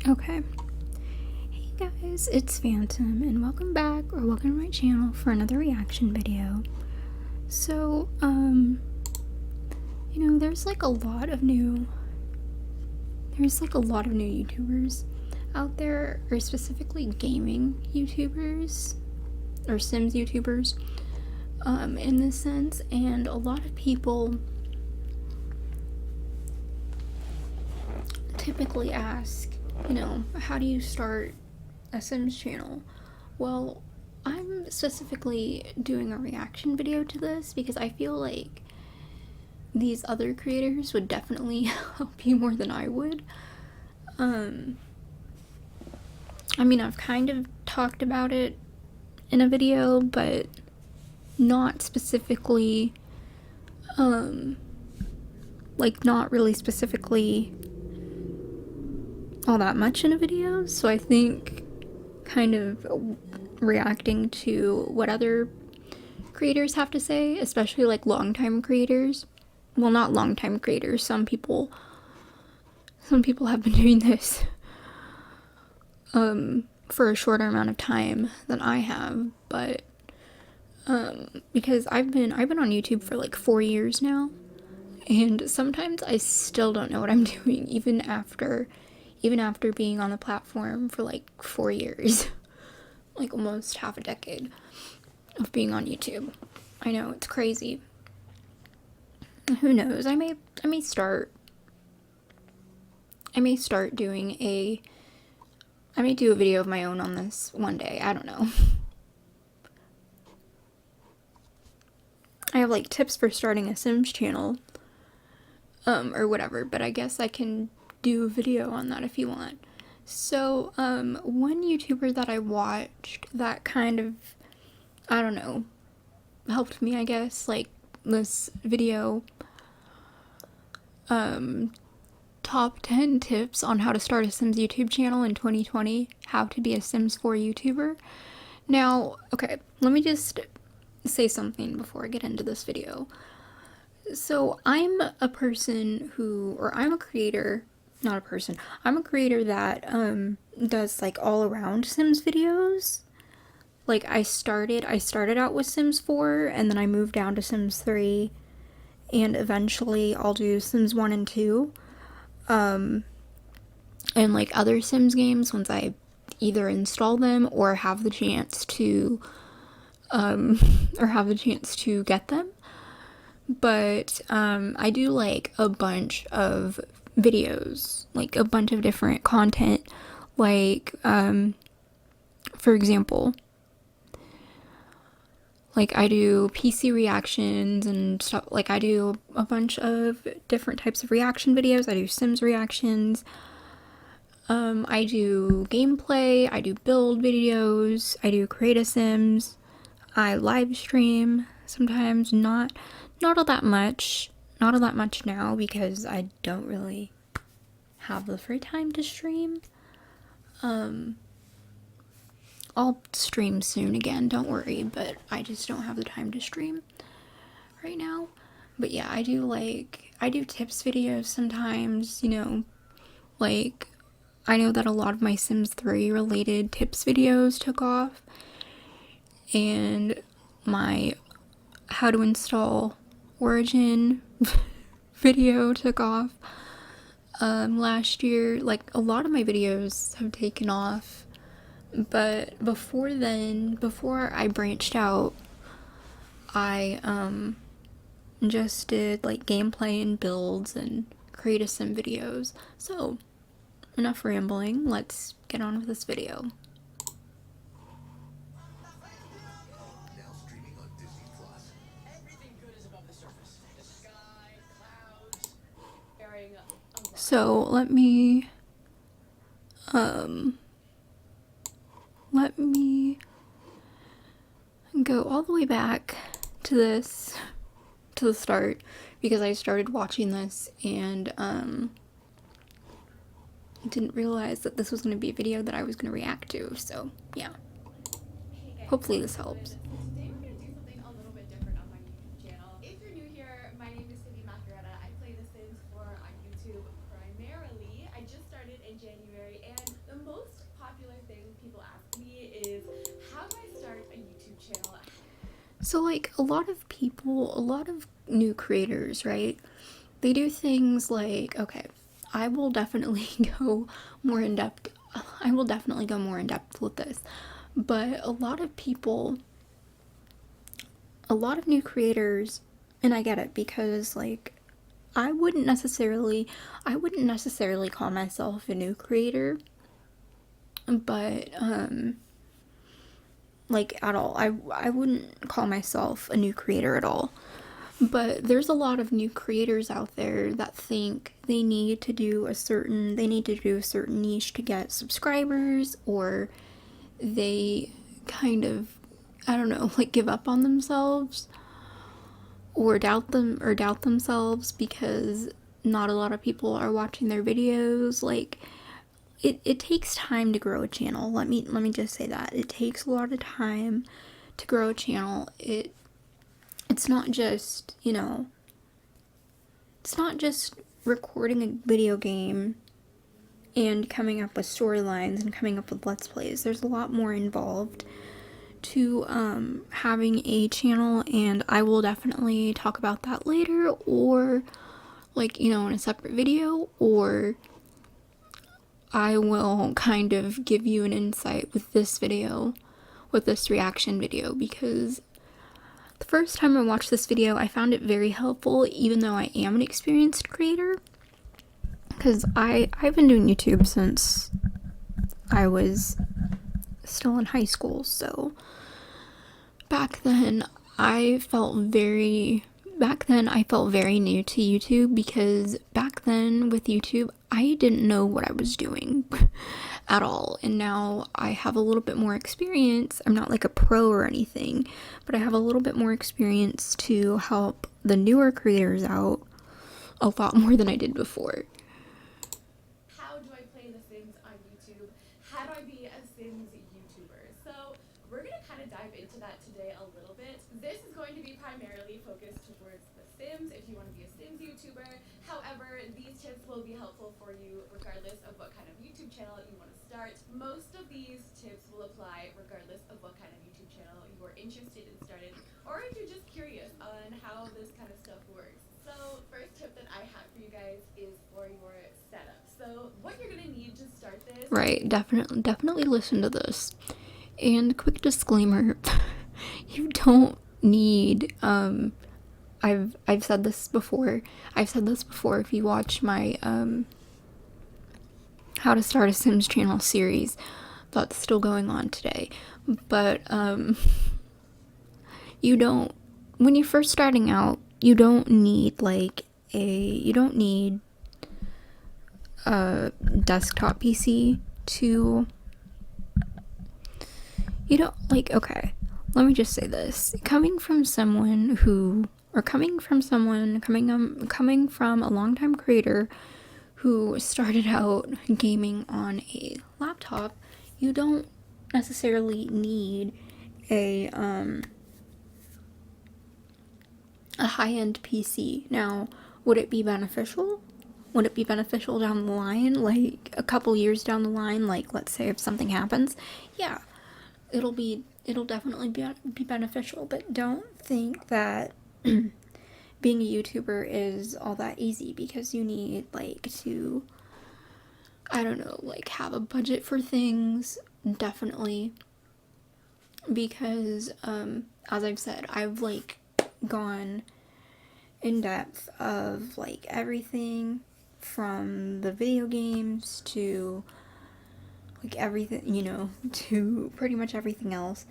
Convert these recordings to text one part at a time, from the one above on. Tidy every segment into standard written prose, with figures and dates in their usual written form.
Okay. Hey guys, it's Phantom, and welcome back, or welcome to my channel for another reaction video. So, there's a lot of new YouTubers out there, or specifically gaming YouTubers, or Sims YouTubers, in this sense, and a lot of people typically ask, how do you start a Sims channel? Well, I'm specifically doing a reaction video to this because I feel like these other creators would definitely help you more than I would. I've kind of talked about it in a video, but not specifically, not really specifically all that much in a video, so I think kind of reacting to what other creators have to say, especially long-time creators. Well, not long-time creators. Some people have been doing this for a shorter amount of time than I have, but because I've been on YouTube for 4 years now, and sometimes I still don't know what I'm doing even after being on the platform for 4 years. Almost half a decade of being on YouTube. I know, it's crazy. Who knows? I may start doing I may do a video of my own on this one day. I don't know. I have tips for starting a Sims channel, or whatever, but I guess I can do a video on that if you want. So, one YouTuber that I watched that kind of, I don't know, helped me, I guess, this video, top 10 tips on how to start a Sims YouTube channel in 2020, how to be a Sims 4 YouTuber. Now, okay, let me just say something before I get into this video. So, I'm a creator, not a person, I'm a creator that, does, all-around Sims videos. I started out with Sims 4, and then I moved down to Sims 3, and eventually I'll do Sims 1 and 2, and, other Sims games once I either install them or have the chance to, get them. But, I do, a bunch of videos, a bunch of different content, for example, I do PC reactions and stuff. I do a bunch of different types of reaction videos. I do Sims reactions. I do gameplay. I do build videos. I do create a Sims. I live stream sometimes. Not all that much. Not all that much now because I don't really have the free time to stream. I'll stream soon again, don't worry, but I just don't have the time to stream right now. But yeah, I do tips videos sometimes, I know that a lot of my Sims 3 related tips videos took off, and my how to install Origin video took off last year. A lot of my videos have taken off. But before I branched out, I just did gameplay and builds and create a Sim videos. So, enough rambling, let's get on with this video. So, let me go all the way back to the start, because I started watching this and didn't realize that this was going to be a video that I was going to react to, so yeah. Hopefully this helps. Today we're going to do something a little bit different on my YouTube channel. If you're new here, my name is Cindy Macaretta. I play The Sims 4 on YouTube primarily. I just started in January, and the most popular thing people ask me is, how do I start a YouTube channel? So, like, a lot of people, a lot of new creators, right? They do things like, okay, I will definitely go more in depth. I will definitely go more in depth with this. But a lot of people, a lot of new creators, and I get it because, like, I wouldn't necessarily call myself a new creator, but, like, at all. I wouldn't call myself a new creator at all. But there's a lot of new creators out there that think they need to do a certain niche to get subscribers, or they kind of, I don't know, like give up on themselves or doubt themselves because not a lot of people are watching their videos. Like, it takes time to grow a channel. Let me just say that. It takes a lot of time to grow a channel. It's not just, it's not just recording a video game and coming up with storylines and coming up with let's plays. There's a lot more involved to having a channel, and I will definitely talk about that later, or like, in a separate video, or I will kind of give you an insight with this video, with this reaction video, because the first time I watched this video, I found it very helpful, even though I am an experienced creator, because I've been doing YouTube since I was still in high school. So back then I felt very new to YouTube, because back then with YouTube I didn't know what I was doing at all, and now I have a little bit more experience. I'm not like a pro or anything, but I have a little bit more experience to help the newer creators out a lot more than I did before. How do I play The Sims on YouTube? How do I be a Sims YouTuber? So we're going to kind of dive into that today a little bit. This is going to be primarily focused towards The Sims, if you want to be a Sims YouTuber. However, these tips will be helpful for you regardless of what kind of YouTube channel you want to start. Most of these tips will apply regardless of what kind of YouTube channel you are interested in starting, or if you're just curious on how this kind of stuff works. So first tip that I have for you guys is for your setup. So what you're gonna need to start this. Right, definitely listen to this. And quick disclaimer, you don't need I've said this before. I've said this before if you watch my how to start a Sims channel series that's still going on today. But you don't, when you're first starting out, you don't need a desktop PC to, okay, let me just say this. Coming from a longtime creator who started out gaming on a laptop, you don't necessarily need a high-end PC. Now, would it be beneficial? Would it be beneficial down the line, like a couple years down the line, like let's say if something happens? Yeah, it'll definitely be beneficial, but don't think that being a YouTuber is all that easy, because you need to, I don't know, have a budget for things, definitely, because as I've said, I've gone in depth of everything from the video games to everything, to pretty much everything else.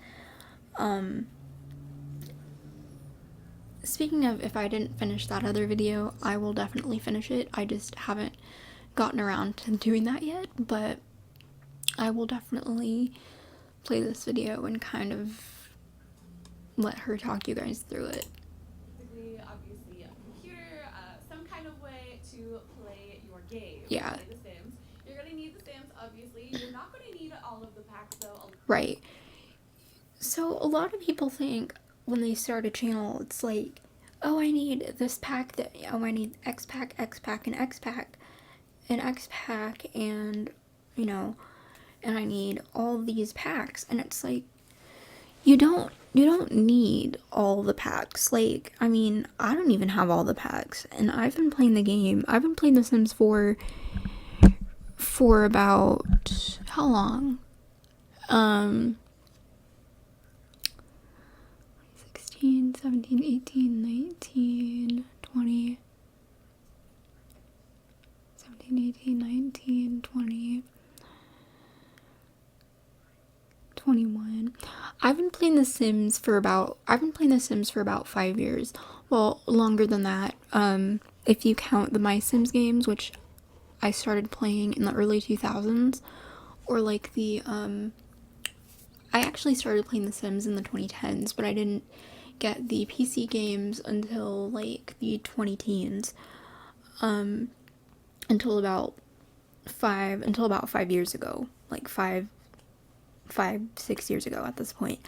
Speaking of, if I didn't finish that other video, I will definitely finish it. I just haven't gotten around to doing that yet, but I will definitely play this video and kind of let her talk you guys through it. Obviously, a computer, some kind of way to play your game. Yeah. Play The Sims. You're gonna need The Sims, obviously. You're not gonna need all of the packs, though. Right. So a lot of people think when they start a channel, it's like, oh, I need this pack, I need X pack, and X pack, and X pack, and and I need all these packs, and it's like, you don't need all the packs. Like, I mean, I don't even have all the packs, and I've been playing the game. I've been playing The Sims for about how long? 16, 17, 18, 19, 20, 17, 18, 19, 20, 21. I've been playing The Sims for about 5 years. Well, longer than that. If you count the My Sims games, which I started playing in the early 2000s, or like I actually started playing The Sims in the 2010s, but I didn't get the PC games until like the 20 teens. Until about 5 years ago. Like 6 years ago at this point.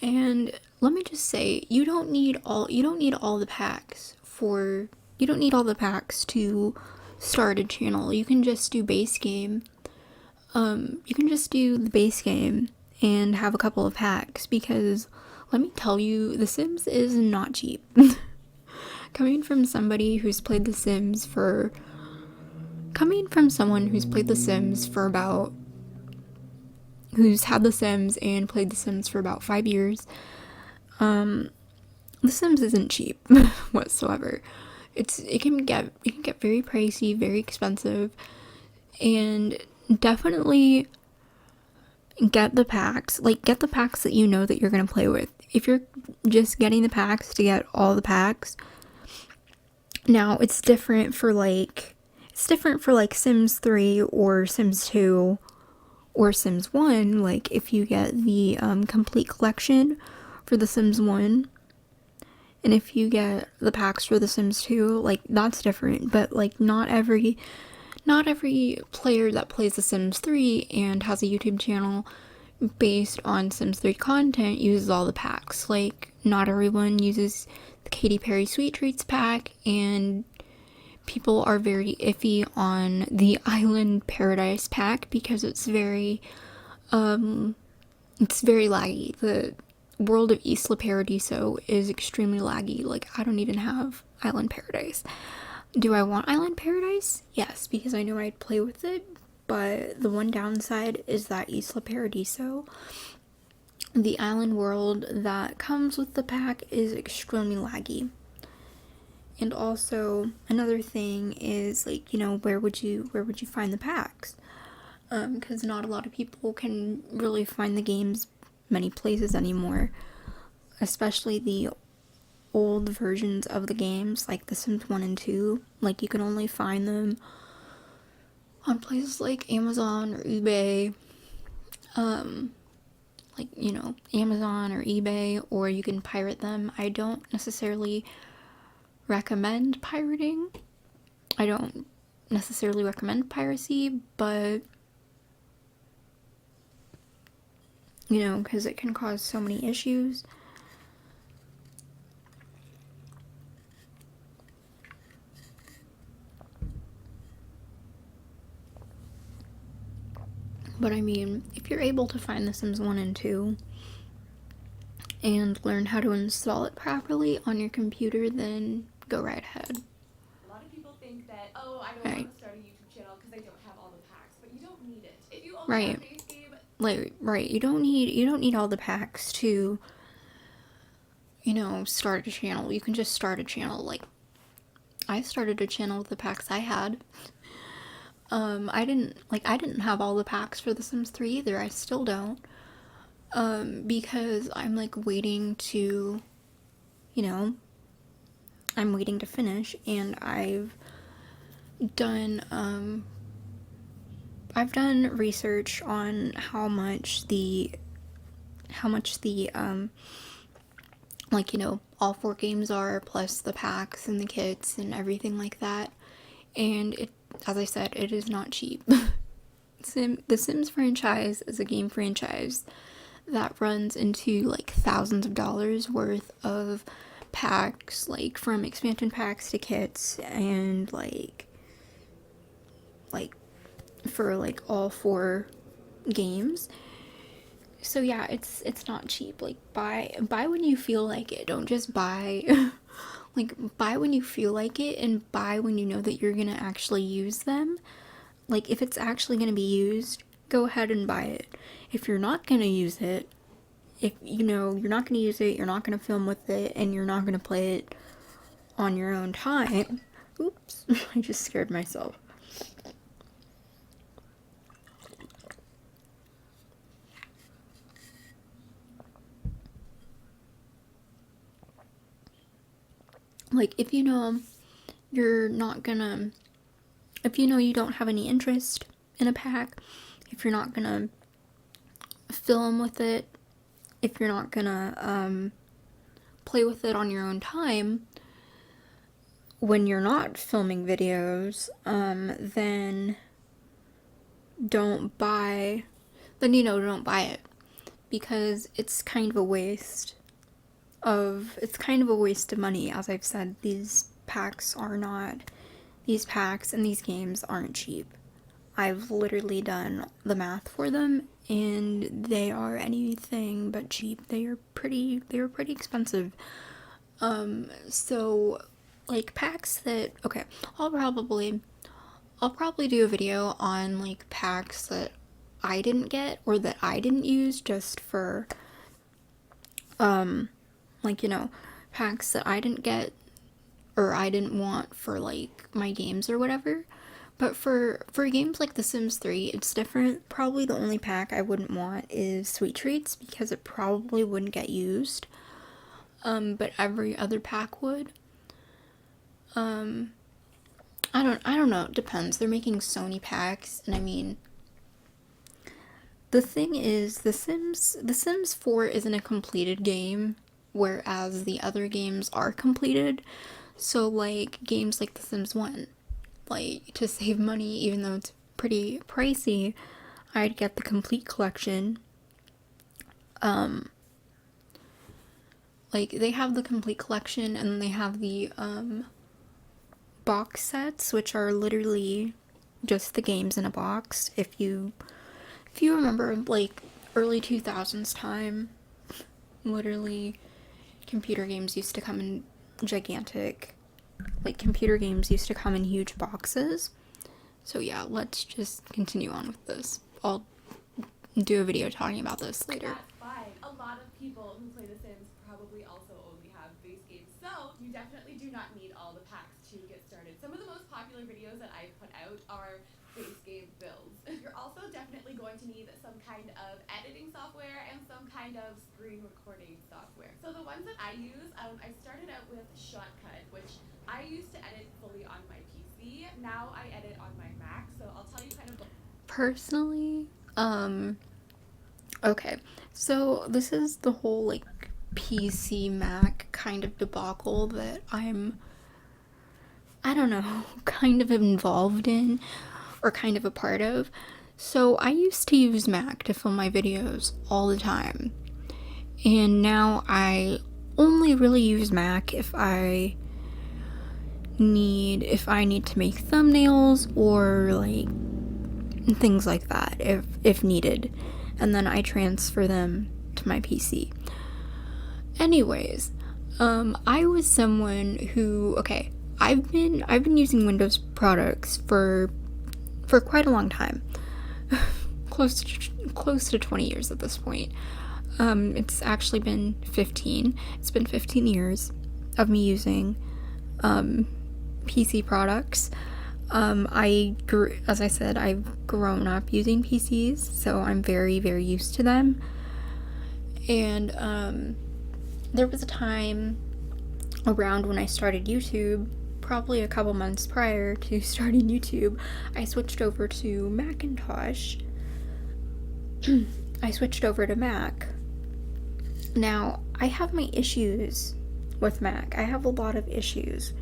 And let me just say, you don't need all the packs to start a channel. You can just do base game. You can just do the base game and have a couple of packs, because let me tell you, The Sims is not cheap. Coming from someone who's played The Sims for about, who's had The Sims and played The Sims for about 5 years, The Sims isn't cheap whatsoever. It can get very pricey, very expensive, and definitely get the packs. Like, get the packs that you know that you're gonna play with. If you're just getting the packs to get all the packs, now it's different for like Sims 3 or Sims 2 or Sims 1. Like, if you get the complete collection for The Sims 1, and if you get the packs for The Sims 2, like, that's different. But like, not every player that plays The Sims 3 and has a YouTube channel based on Sims 3 content uses all the packs. Like, not everyone uses the Katy Perry Sweet Treats pack, and people are very iffy on the Island Paradise pack because it's very laggy. The world of Isla Paradiso is extremely laggy. Like, I don't even have Island Paradise. Do I want Island Paradise? Yes, because I know I'd play with it, but the one downside is that Isla Paradiso, the island world that comes with the pack, is extremely laggy. And also, another thing is, like, where would you find the packs? Because not a lot of people can really find the games many places anymore, especially the old versions of the games, like The Sims 1 and 2. Like, you can only find them on places like Amazon or eBay. Amazon or eBay, or you can pirate them. I don't necessarily recommend pirating. I don't necessarily recommend piracy, but because it can cause so many issues. But I mean, if you're able to find The Sims 1 and 2 and learn how to install it properly on your computer, then go right ahead. A lot of people think that, oh, I don't want to start a YouTube channel because I don't have all the packs, but you don't need it. If you only have base game, you don't need all the packs to start a channel. You can just start a channel. Like, I started a channel with the packs I had. I didn't have all the packs for The Sims 3 either. I still don't. Because I'm like waiting to finish, and I've done research on how much the all 4 games are, plus the packs and the kits and everything like that. And it, as I said, it is not cheap. The Sims franchise is a game franchise that runs into like thousands of dollars worth of packs, like from expansion packs to kits, and like for like all 4 games. So yeah, it's not cheap. Like buy when you feel like it. Don't just buy like buy when you feel like it, and buy when you know that you're going to actually use them. Like if it's actually going to be used, go ahead and buy it. If you're not going to use it, if you know you're not going to use it, you're not going to film with it, and you're not going to play it on your own time. Oops, I just scared myself. Like if you know you're not gonna, if you know you don't have any interest in a pack, if you're not gonna film with it, if you're not gonna play with it on your own time, when you're not filming videos, then don't buy, don't buy it, because it's kind of a waste of money. As I've said, these packs and these games aren't cheap. I've literally done the math for them, and they are anything but cheap. They are pretty expensive. So like packs that, okay, I'll probably do a video on like packs that I didn't get or that I didn't use, just for packs that I didn't get or I didn't want for like my games or whatever. But for games like The Sims 3, it's different. Probably the only pack I wouldn't want is Sweet Treats, because it probably wouldn't get used. But every other pack would. I don't know, it depends. They're making Sony packs, and I mean, the thing is, The Sims 4 isn't a completed game, whereas the other games are completed. So like games like The Sims 1, like to save money, even though it's pretty pricey, I'd get the complete collection. Like they have the complete collection, and they have the box sets, which are literally just the games in a box. If you remember, like early 2000s time, literally computer games used to come in huge boxes. So yeah, let's just continue on with this. I'll do a video talking about this later. That's fine. A lot of people who play The Sims probably also only have base games, so you definitely do not need all the packs to get started. Some of the most popular videos that I've put out are base game builds. You're also definitely going to need some kind of editing software and some kind of screen recording software. So the ones that I use, I started out with Shotcut, which I used to edit fully on my PC. Now I edit on my Mac, so I'll tell you kind of Personally, okay, so this is the whole like PC Mac kind of debacle that I don't know, kind of involved in, or kind of a part of. So I used to use Mac to film my videos all the time, and now I only really use Mac if I need to make thumbnails or like things like that, if needed, and then I transfer them to my PC. Anyways, I was someone who, okay, I've been using Windows products for quite a long time. close to 20 years at this point. It's actually been 15. It's been 15 years of me using PC products. As I said, I've grown up using PCs, so I'm very, very used to them. And there was a time around when I started YouTube, probably a couple months prior to starting YouTube, I switched over to Macintosh. I switched over to Mac. Now, I have my issues with Mac. I have a lot of issues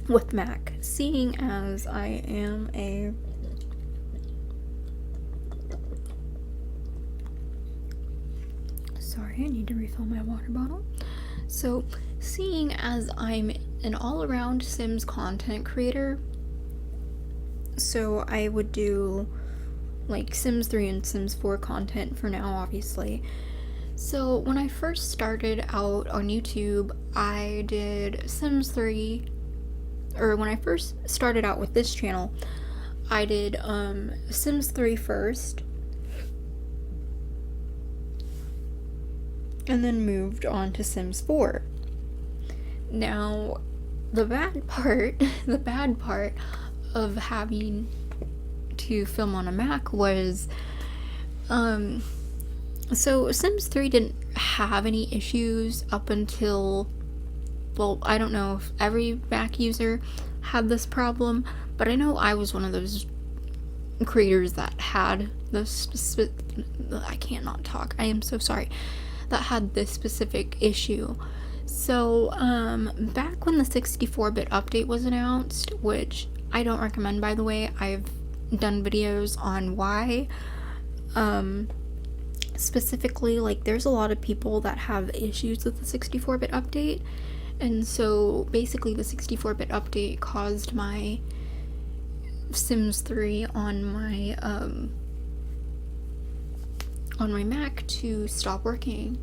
with Mac, seeing as I am a sorry, I need to refill my water bottle. So, seeing as I'm an all-around Sims content creator, So I would do like Sims 3 and Sims 4 content for now, obviously. So when I first started out on YouTube, I did Sims 3, or when I first started out with this channel, I did Sims 3 first, and then moved on to Sims 4. Now, the bad part of having to film on a Mac was, so Sims 3 didn't have any issues up until, well, I don't know if every Mac user had this problem, but I know I was one of those creators that had this I can't not talk. I am so sorry. That had this specific issue. So, back when the 64-bit update was announced, which I don't recommend, by the way, I've done videos on why. Specifically, like, there's a lot of people that have issues with the 64-bit update, and so basically the 64-bit update caused my Sims 3 on my Mac to stop working.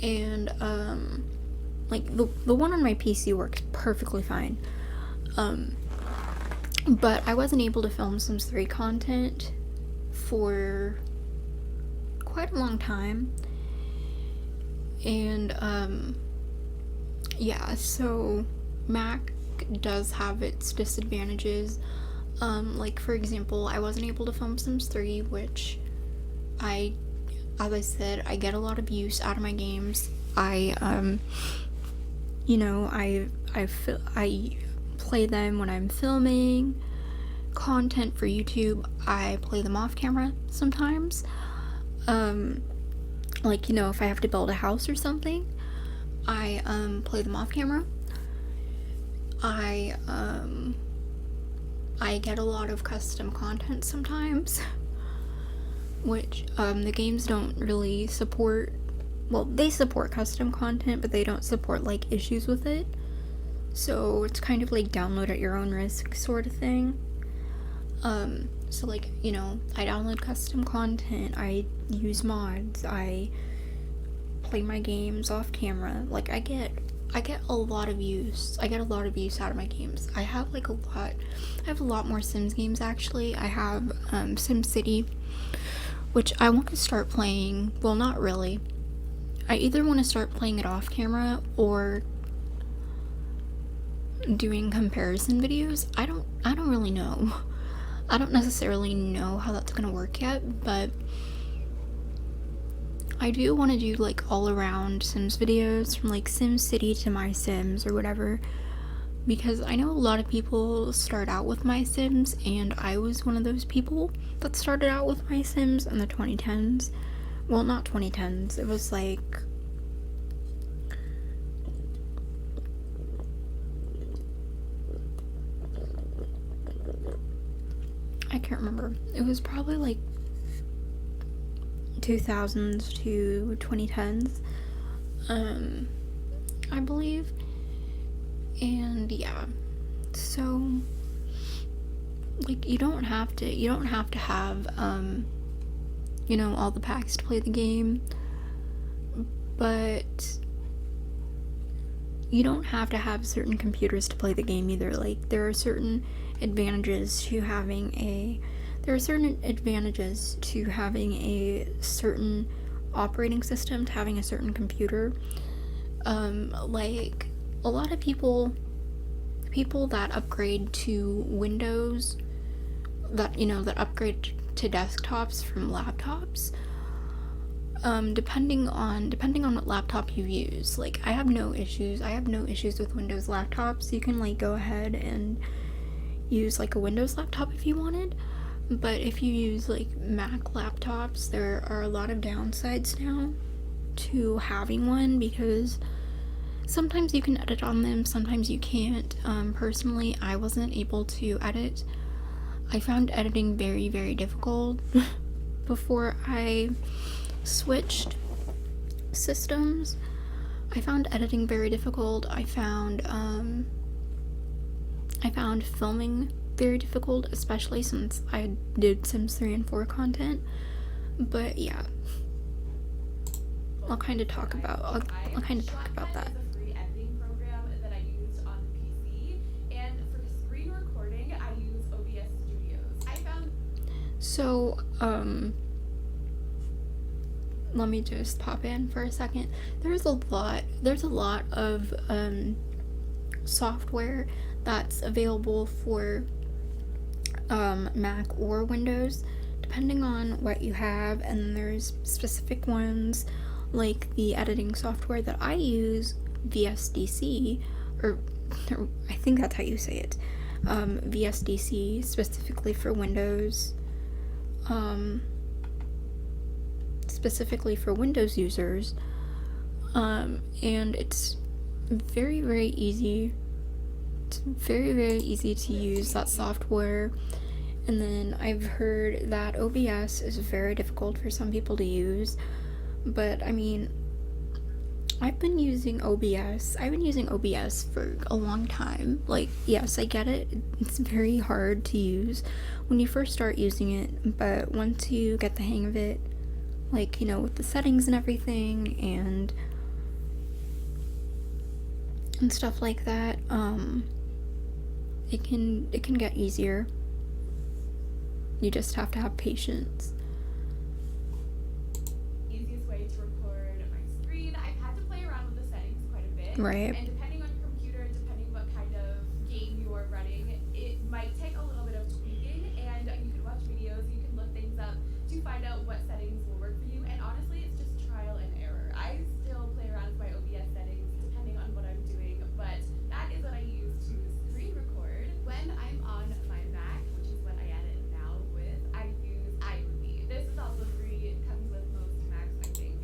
And like the one on my PC worked perfectly fine, but I wasn't able to film Sims 3 content for quite a long time. And yeah, so Mac does have its disadvantages. Like, for example, I wasn't able to film Sims 3, which as I said, I get a lot of use out of my games. I play them when I'm filming content for YouTube. I play them off camera sometimes. Like, if I have to build a house or something, I play them off camera. I get a lot of custom content sometimes, which the games don't really support. Well, they support custom content, but they don't support like issues with it. So it's kind of like download at your own risk sort of thing. So like, I download custom content, I use mods, I play my games off camera. Like, I get a lot of use. I get a lot of use out of my games. I have a lot more Sims games actually. I have SimCity, which I want to start playing. Well, not really. I either want to start playing it off camera or doing comparison videos. I don't really know. I don't necessarily know how that's gonna work yet, but I do want to do like all around Sims videos, from like SimCity to My Sims or whatever, because I know a lot of people start out with My Sims, and I was one of those people that started out with My Sims in the 2010s. Well, not 2010s, it was like, I can't remember. It was probably like 2000s to 2010s, I believe. And yeah, so like you don't have to have all the packs to play the game, but you don't have to have certain computers to play the game either. Like, there are certain advantages to having a certain operating system, to having a certain computer. Like, a lot of people that upgrade to Windows, that upgrade to desktops from laptops, depending on what laptop you use. Like, I have no issues with Windows laptops. You can like go ahead and use like a Windows laptop if you wanted, but if you use like Mac laptops, there are a lot of downsides now to having one, because sometimes you can edit on them, sometimes you can't. Personally, I wasn't able to edit. I found editing very, very difficult before I switched systems. I found editing very difficult. I found filming very difficult, especially since I did Sims 3 and 4 content. But yeah, I'll kind of talk about that. Shotcut is a free editing program that I used on the PC, and for screen recording, I use OBS Studios. I found So, let me just pop in for a second. There's a lot of software that's available for Mac or Windows, depending on what you have, and there's specific ones like the editing software that I use, VSDC, or I think that's how you say it, VSDC, specifically for Windows, specifically for Windows users, and it's very, very easy. It's very, very easy to use that software. And then I've heard that OBS is very difficult for some people to use, but I mean, I've been using OBS for a long time. Like, yes, I get it. It's very hard to use when you first start using it, but once you get the hang of it, like, you know, with the settings and everything and stuff like that, it can get easier. You just have to have patience. easiest way to record my screen. I've had to play around with the settings quite a bit. Right. And depending on your computer, depending what kind of game you are running, it might take a little bit of tweaking, and you can watch videos, you can look things up to find out what settings will work for you, and honestly, it's just trial and error. I still play around with my OBS settings depending on what I'm doing, but that is what I use to screen record. When I'm on my Mac, which is what I edit now with, I use iMovie. This is also free, it comes with most Macs, I think.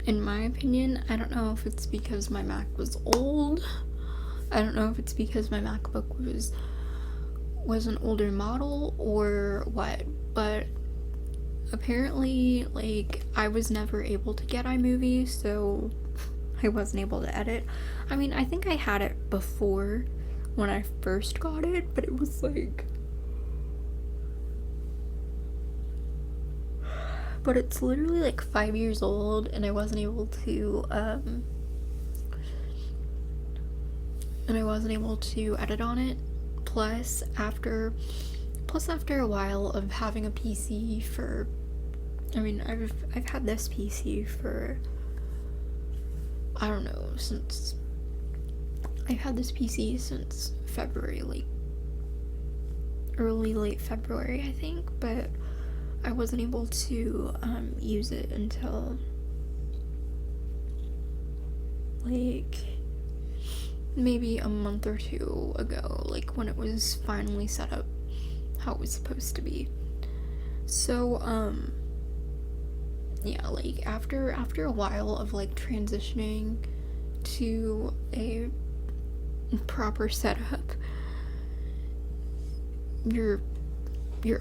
In my opinion, I don't know if it's because my Mac was old. I don't know if it's because my MacBook was an older model or what, but apparently, like, I was never able to get iMovie, so I wasn't able to edit. I mean, I think I had it before when I first got it, but it was like, but it's literally like 5 years old, and I wasn't able to edit on it. Plus after a while of having a PC for, I mean, I've had this PC for, I don't know, I've had this PC since February, like late February, I think, but I wasn't able to use it until like maybe a month or two ago, like when it was finally set up how it was supposed to be. So yeah, like after a while of like transitioning to a proper setup, your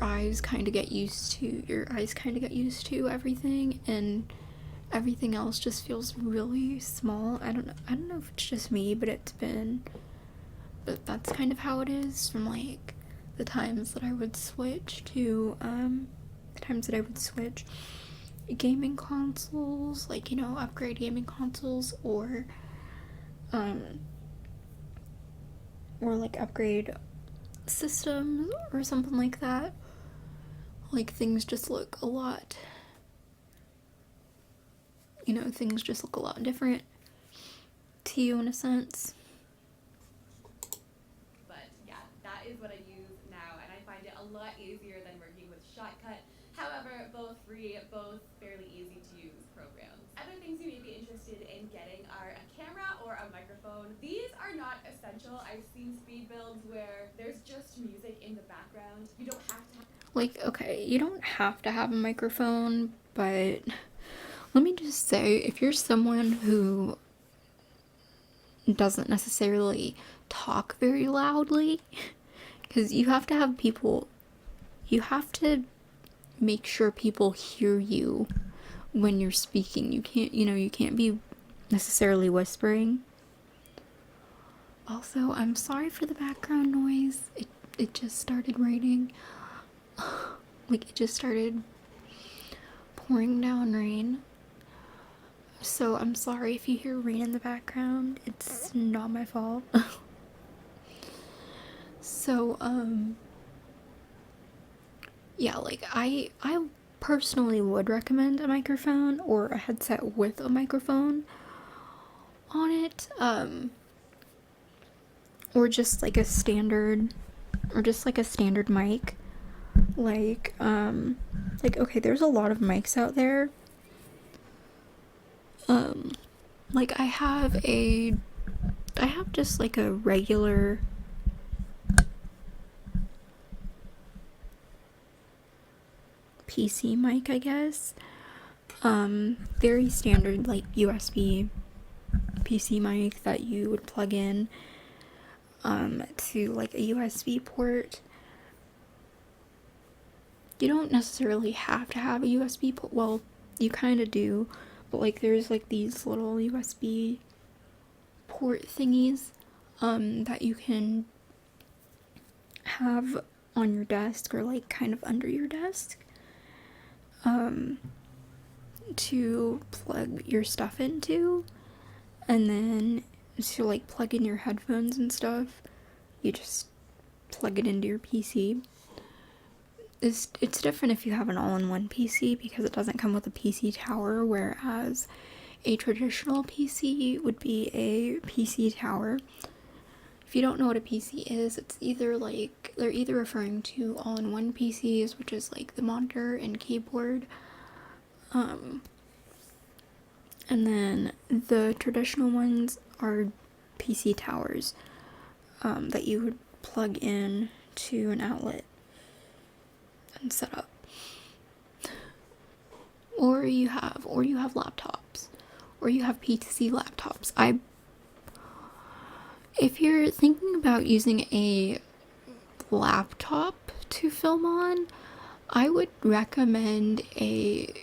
eyes kind of get used to everything, and everything else just feels really small. I don't know if it's just me, but that's kind of how it is from like the times that I would switch gaming consoles, like, you know, upgrade gaming consoles, or like upgrade systems or something like that. Like, things just look a lot different to you in a sense. But yeah, that is what I use now, and I find it a lot easier than working with Shotcut. However, both free, both fairly easy to use programs. Other things you may be interested in getting are a camera or a microphone. These are not essential. I've seen speed builds where there's just music in the background. You don't have to Like, okay, you don't have to have a microphone, but let me just say, if you're someone who doesn't necessarily talk very loudly, because you have to make sure people hear you when you're speaking. You can't be necessarily whispering. Also, I'm sorry for the background noise. it just started raining. Like, it just started pouring down rain. So I'm sorry if you hear rain in the background. It's not my fault. So, yeah, like, I personally would recommend a microphone or a headset with a microphone on it. Or just like a standard, or just like a standard mic. Like, okay, there's a lot of mics out there. Like, I have just like a regular PC mic, I guess. Very standard, like, USB PC mic that you would plug in to like a USB port. You don't necessarily have to have a USB port. Well, you kind of do, but like, there's like these little USB port thingies that you can have on your desk, or like kind of under your desk, to plug your stuff into. And then to like plug in your headphones and stuff, you just plug it into your PC. It's different if you have an all-in-one PC, because it doesn't come with a PC tower, whereas a traditional PC would be a PC tower. If you don't know what a PC is, it's either like, they're either referring to all-in-one PCs, which is like the monitor and keyboard, and then the traditional ones are PC towers, that you would plug in to an outlet and set up. Or you have laptops, or you have PC laptops. If you're thinking about using a laptop to film on, I would recommend a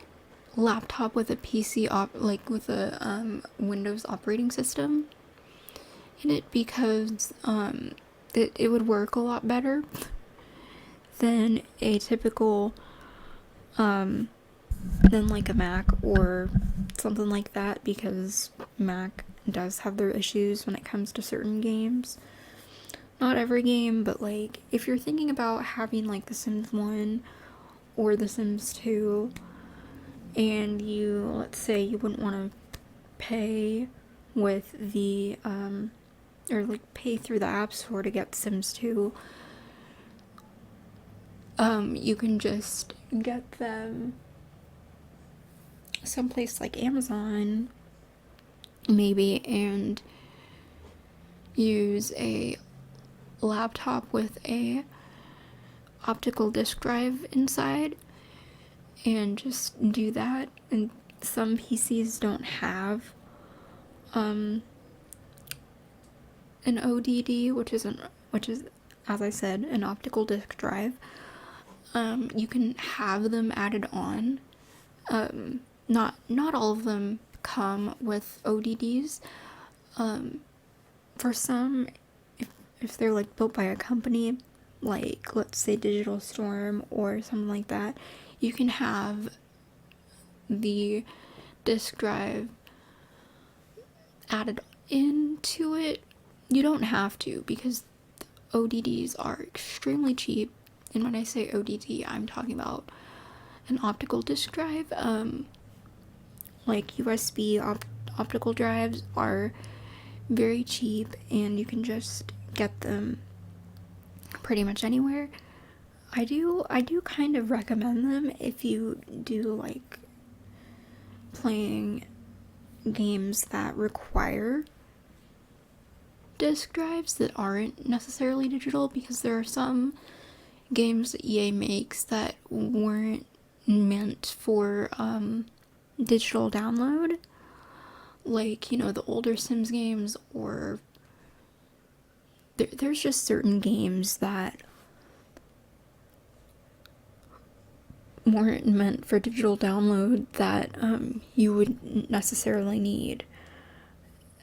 laptop with a PC with a Windows operating system in it, because it would work a lot better than a typical than like a Mac or something like that, because Mac does have their issues when it comes to certain games. Not every game, but like, if you're thinking about having like The Sims 1 or The Sims 2, and you, let's say you wouldn't want to pay with the or like pay through the App Store to get Sims 2, you can just get them someplace like Amazon, maybe, and use a laptop with a optical disc drive inside, and just do that. And some PCs don't have an ODD, which is, as I said, an optical disc drive. You can have them added on. Not all of them come with ODDs. For some, if they're like built by a company, like let's say Digital Storm or something like that, you can have the disk drive added into it. You don't have to, because ODDs are extremely cheap. And when I say ODD, I'm talking about an optical disc drive. Like USB optical drives are very cheap, and you can just get them pretty much anywhere. I do kind of recommend them if you do like playing games that require disc drives that aren't necessarily digital, because there are some games that EA makes that weren't meant for digital download, like, you know, the older Sims games, or there's just certain games that weren't meant for digital download that you would necessarily need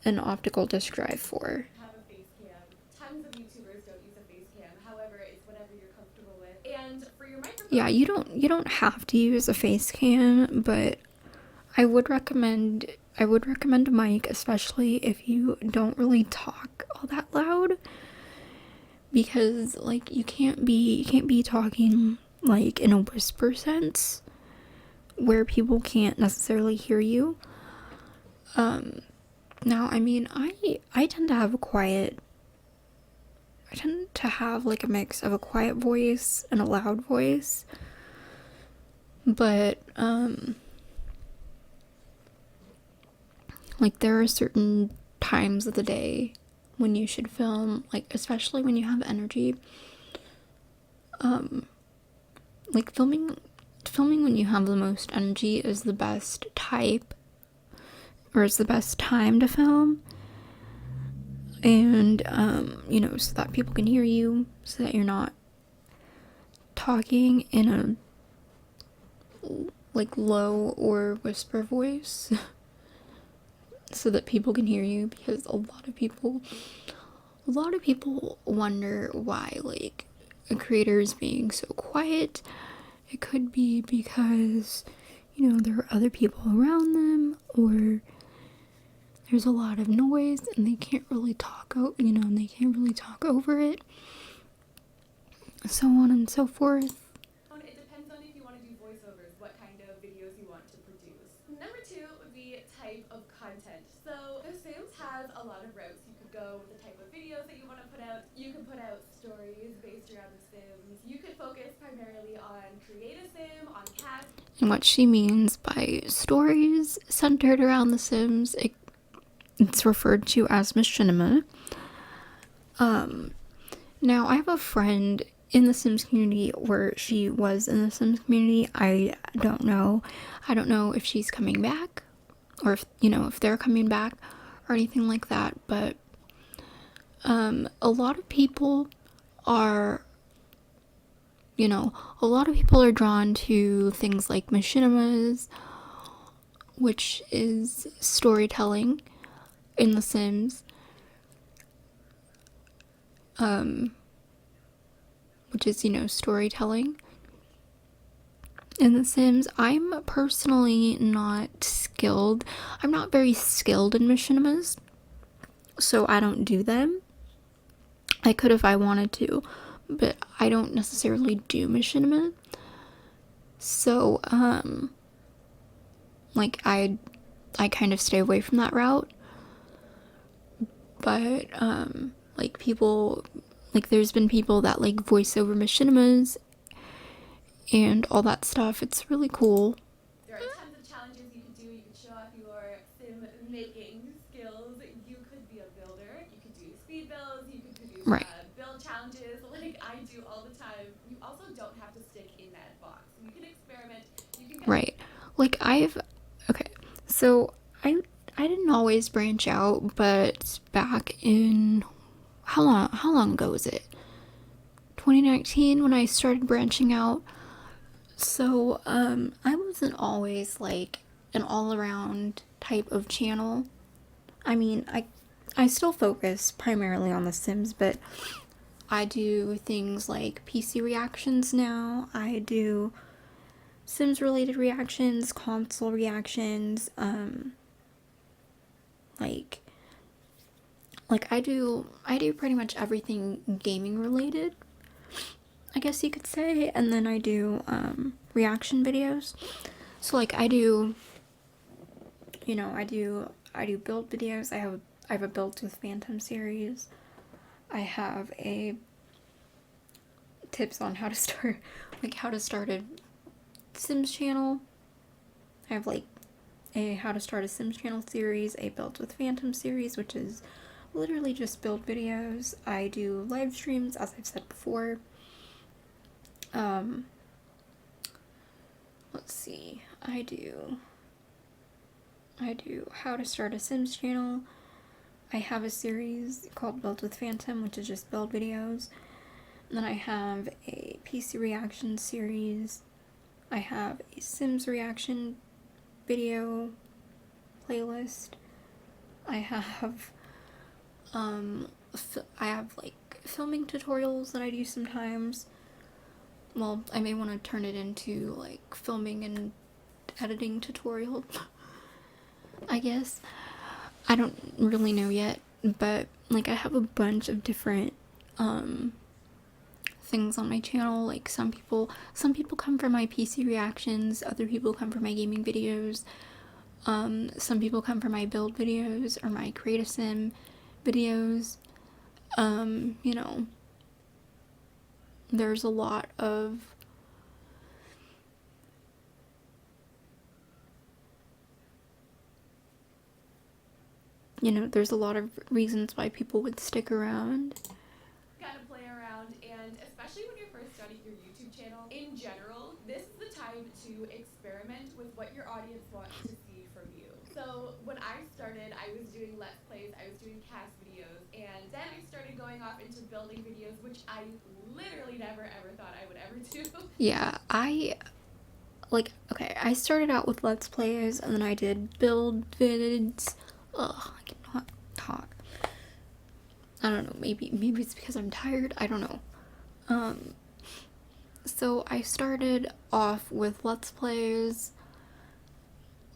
an optical disc drive for. Have a face cam. Tons of YouTubers don't use a face cam. However, it's yeah, you don't have to use a face cam, but I would recommend a mic, especially if you don't really talk all that loud, because like you can't be talking like in a whisper sense where people can't necessarily hear you. Now, I mean, I tend to have a quiet I tend to have like a mix of a quiet voice and a loud voice. But like there are certain times of the day when you should film, like especially when you have energy. Like filming when you have the most energy is the best type, or it's the best time to film. And so that people can hear you, so that you're not talking in a like low or whisper voice. So that people can hear you, because a lot of people wonder why like a creator is being so quiet. It could be because there are other people around them, or there's a lot of noise and they can't really talk out, and they can't really talk over it, so on and so forth. It depends on if you want to do voiceovers, what kind of videos you want to produce. Number two would be type of content. So The Sims has a lot of routes. You could go with the type of videos that you want to put out. You could put out stories based around The Sims. You could focus primarily on create a Sim, on cast. And what she means by stories centered around The Sims, it's referred to as machinima. Now, I have a friend in the Sims community, where she was in the Sims community. I don't know. I don't know if she's coming back, or if they're coming back or anything like that. But a lot of people are, a lot of people are drawn to things like machinimas, which is storytelling in The Sims. Which is, storytelling in The Sims. I'm personally not skilled. I'm not very skilled in machinimas, so I don't do them. I could if I wanted to, but I don't necessarily do machinima. So, like I kind of stay away from that route. But like people, like there's been people that like voice over machinimas and all that stuff. It's really cool. There are tons of challenges you could do. You could show off your Sim making skills. You could be a builder. You could do speed builds. You could do Right. Build challenges like I do all the time. You also don't have to stick in that box. You can experiment. You can Right. Like okay. So I didn't always branch out, but back in how long ago was it? 2019, when I started branching out. So I wasn't always like an all-around type of channel. I mean, I still focus primarily on The Sims, but I do things like PC reactions now. I do Sims related reactions, console reactions, like I do pretty much everything gaming related, I guess you could say. And then I do reaction videos. So like I do build videos. I have a Built with Phantom series. I have a tips on how to start a Sims channel. I have like a how to start a Sims channel series, a Built with Phantom series, which is literally just build videos. I do live streams, as I've said before. Let's see. I do how to start a Sims channel. I have a series called Built with Phantom, which is just build videos. And then I have a PC reaction series. I have a Sims reaction video playlist. I have like filming tutorials that I do sometimes. well, I may want to turn it into like filming and editing tutorial. I guess. I don't really know yet, but like I have a bunch of different things on my channel. Like some people come for my PC reactions, other people come for my gaming videos. Some people come for my build videos or my create a sim videos. You know, there's a lot of there's a lot of reasons why people would stick around. Kind of play around, and especially when you're first starting your YouTube channel, in general, this is the time to experiment with what your audience wants to see from you. So when I started, I was doing Let's Plays, I was doing cast videos, and then I started going off into building videos, which I literally never ever thought I would ever do. Yeah, I started out with Let's Plays and then I did build vids. Ugh, I cannot talk. I don't know, maybe it's because I'm tired, I don't know. So I started off with Let's Plays,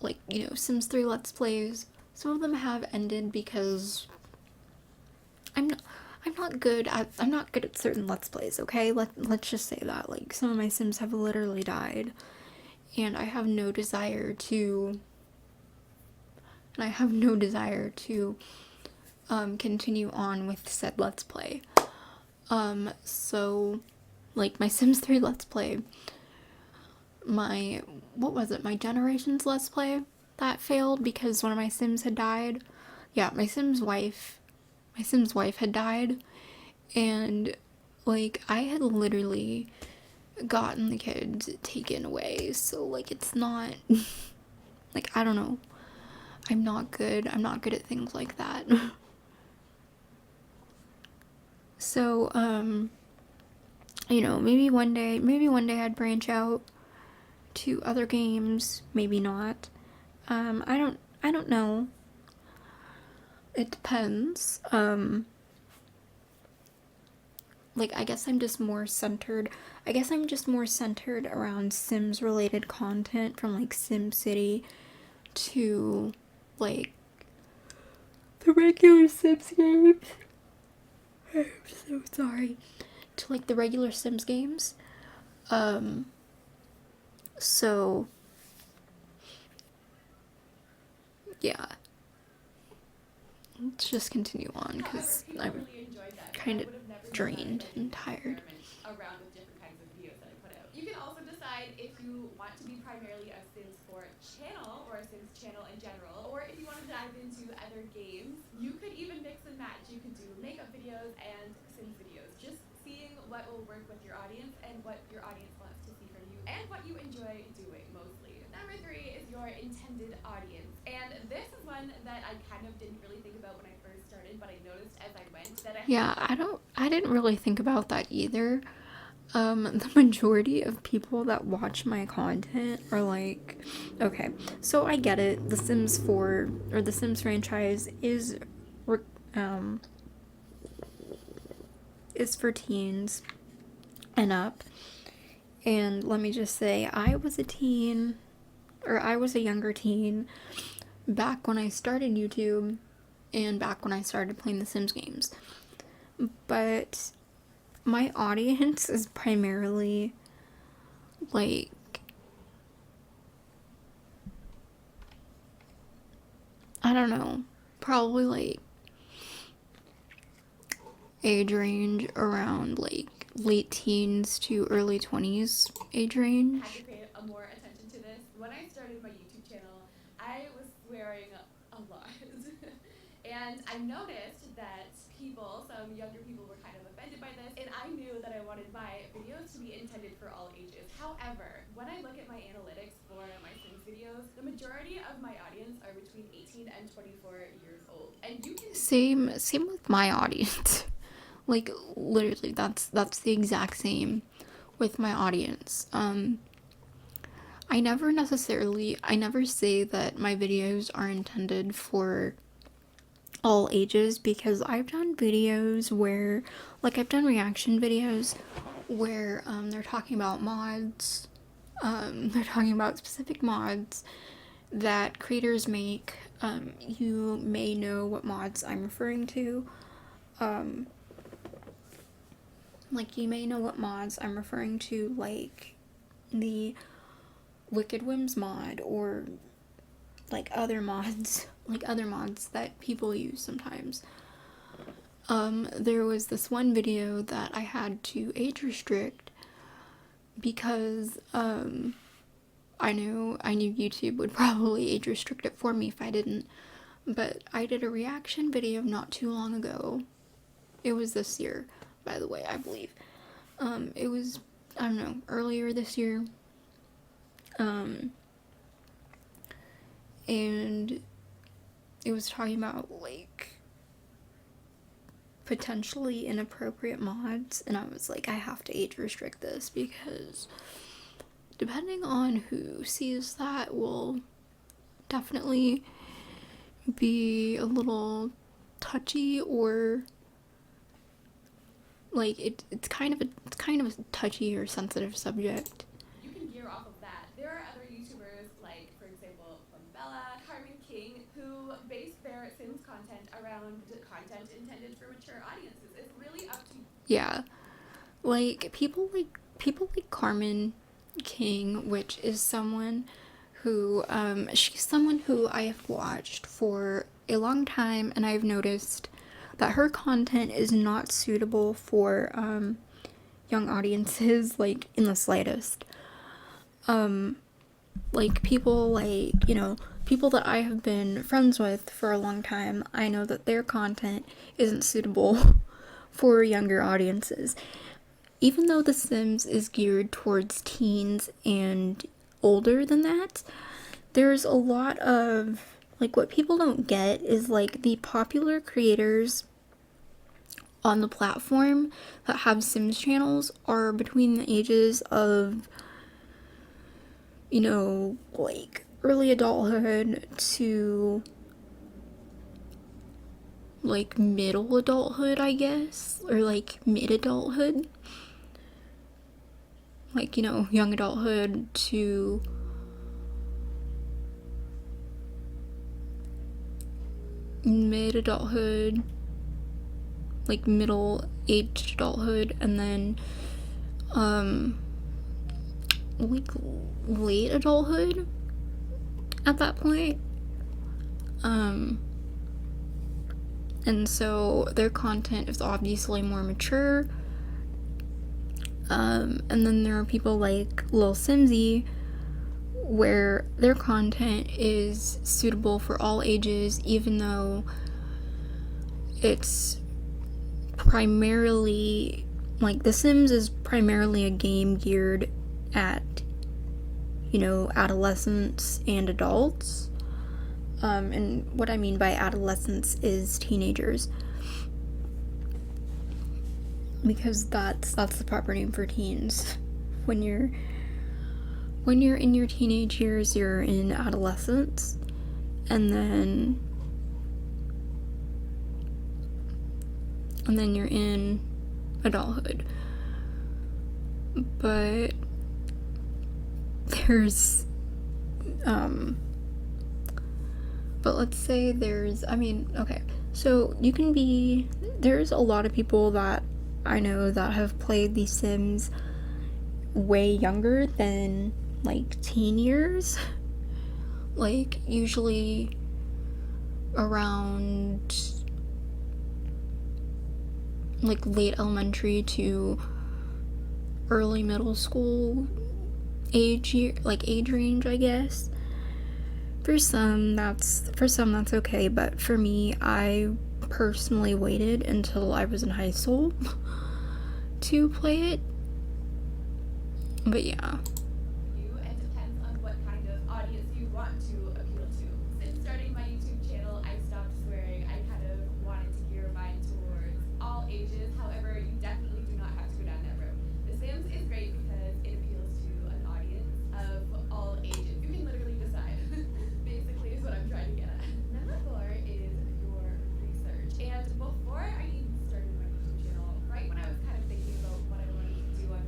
like, Sims 3 Let's Plays. Some of them have ended because I'm not good at certain Let's Plays, okay? Let's just say that. Like, some of my Sims have literally died. And I have no desire to continue on with said Let's Play. So, like, my Sims 3 Let's Play, my Generations Let's Play, that failed because one of my Sims had died. Yeah, my Sims wife had died, and, like, I had literally gotten the kids taken away, so, like, it's not, like, I don't know. I'm not good at things like that. So, maybe one day I'd branch out to other games, maybe not. I don't know. It depends. Like, I guess I'm just more centered around Sims related content, from like SimCity to like the regular Sims games. I'm so sorry. To like the regular Sims games. So yeah. Let's just continue on because I'm kind of drained and tired. Around with different kinds of videos that I put out. You can also decide if you want to be primarily a Sims 4 channel or a Sims channel in general, or if you want to dive into other games. You could even mix and match. You could do makeup videos and Sims videos, just seeing what will work with your audience and what your audience wants to see from you and what you enjoy doing mostly. Number 3 is your intended audience, and this is one that I kind of didn't really think about when I first started, but I noticed as I went that I didn't really think about that either. The majority of people that watch my content are like, okay, so I get it. The Sims 4 or the Sims franchise is for teens and up. And let me just say, I was a younger teen back when I started YouTube and back when I started playing the Sims games. But my audience is primarily like I don't know, probably like age range around like late teens to early 20s age range. had to pay more attention to this. When I started my YouTube channel, I was swearing a lot. And I noticed that some younger people were kind of offended by this, and I knew that I wanted my videos to be intended for all ages. However, when I look at my analytics for my Sims videos, the majority of my audience are between 18 and 24 years old. And you can Same with my audience. Like, literally, that's the exact same with my audience. I never say that my videos are intended for all ages, because I've done videos where, like, I've done reaction videos where they're talking about mods. They're talking about specific mods that creators make. You may know what mods I'm referring to. Like, you may know what mods I'm referring to, like the Wicked Whims mod, or like other mods, that people use sometimes. There was this one video that I had to age restrict because I knew YouTube would probably age restrict it for me if I didn't. But I did a reaction video not too long ago. It was this year, by the way, I believe. It was, I don't know, earlier this year. And it was talking about, like, potentially inappropriate mods, and I was like, I have to age restrict this because depending on who sees that will definitely be a little touchy, or like it's kind of a touchy or sensitive subject. You can gear off of that. There are other YouTubers, like, for example, Bella, Carmen King, who base their Sims content around content intended for mature audiences. It's really up to you. Yeah, like people like Carmen King, which is someone who she's someone who I have watched for a long time, and I've noticed that her content is not suitable for young audiences, like, in the slightest. Like, people, like, you know, people that I have been friends with for a long time, I know that their content isn't suitable for younger audiences. Even though The Sims is geared towards teens and older than that, there's a lot of, like, what people don't get is, like, the popular creators on the platform that have Sims channels are between the ages of, you know, like, early adulthood to, like, middle adulthood, I guess, or, like, mid-adulthood. Like, you know, young adulthood to mid-adulthood, like middle-aged adulthood, and then like late adulthood at that point. And so their content is obviously more mature. And then there are people like Lil Simsy, where their content is suitable for all ages, even though it's primarily, like, The Sims is primarily a game geared at, you know, adolescents and adults. And what I mean by adolescents is teenagers, because that's the proper name for teens. When you're in your teenage years, you're in adolescence, and then you're in adulthood. But there's but let's say there's, I mean, okay, so you can be, there's a lot of people that I know that have played The Sims way younger than, like, teen years. Like, usually around, like, late elementary to early middle school age range, I guess. For some that's okay, but for me, I personally waited until I was in high school to play it. But yeah. It depends on what kind of audience you want to appeal to. Since starting my YouTube channel, I stopped swearing. I kind of wanted to gear mine towards all ages. However, you definitely do not have to go down that road. The Sims is great because it appeals to an audience of all ages. You can literally decide. Basically, is what I'm trying to get at. Number 4 is your research. And before I even started my YouTube channel, right when I was kind of thinking about what I wanted to do on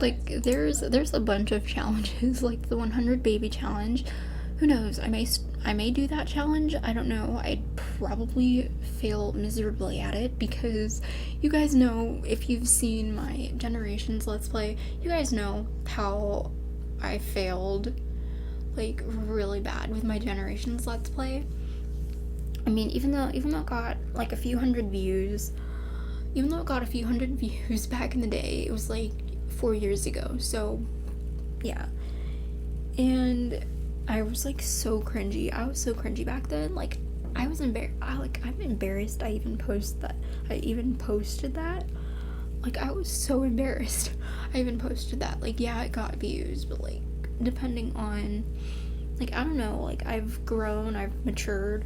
like there's a bunch of challenges, like the 100 baby challenge. Who knows? I may do that challenge. I don't know. I'd probably fail miserably at it because you guys know, if you've seen my Generations Let's Play, you guys know how I failed like really bad with my Generations Let's Play. I mean, even though it got like a few hundred views, back in the day, it was like 4 years ago. So yeah, and I was like so cringy. I was so cringy back then. Like I was embarrassed. I'm embarrassed. I even posted that. Like I was so embarrassed. I even posted that. Like yeah, it got views, but like depending on, like I don't know. Like I've grown. I've matured.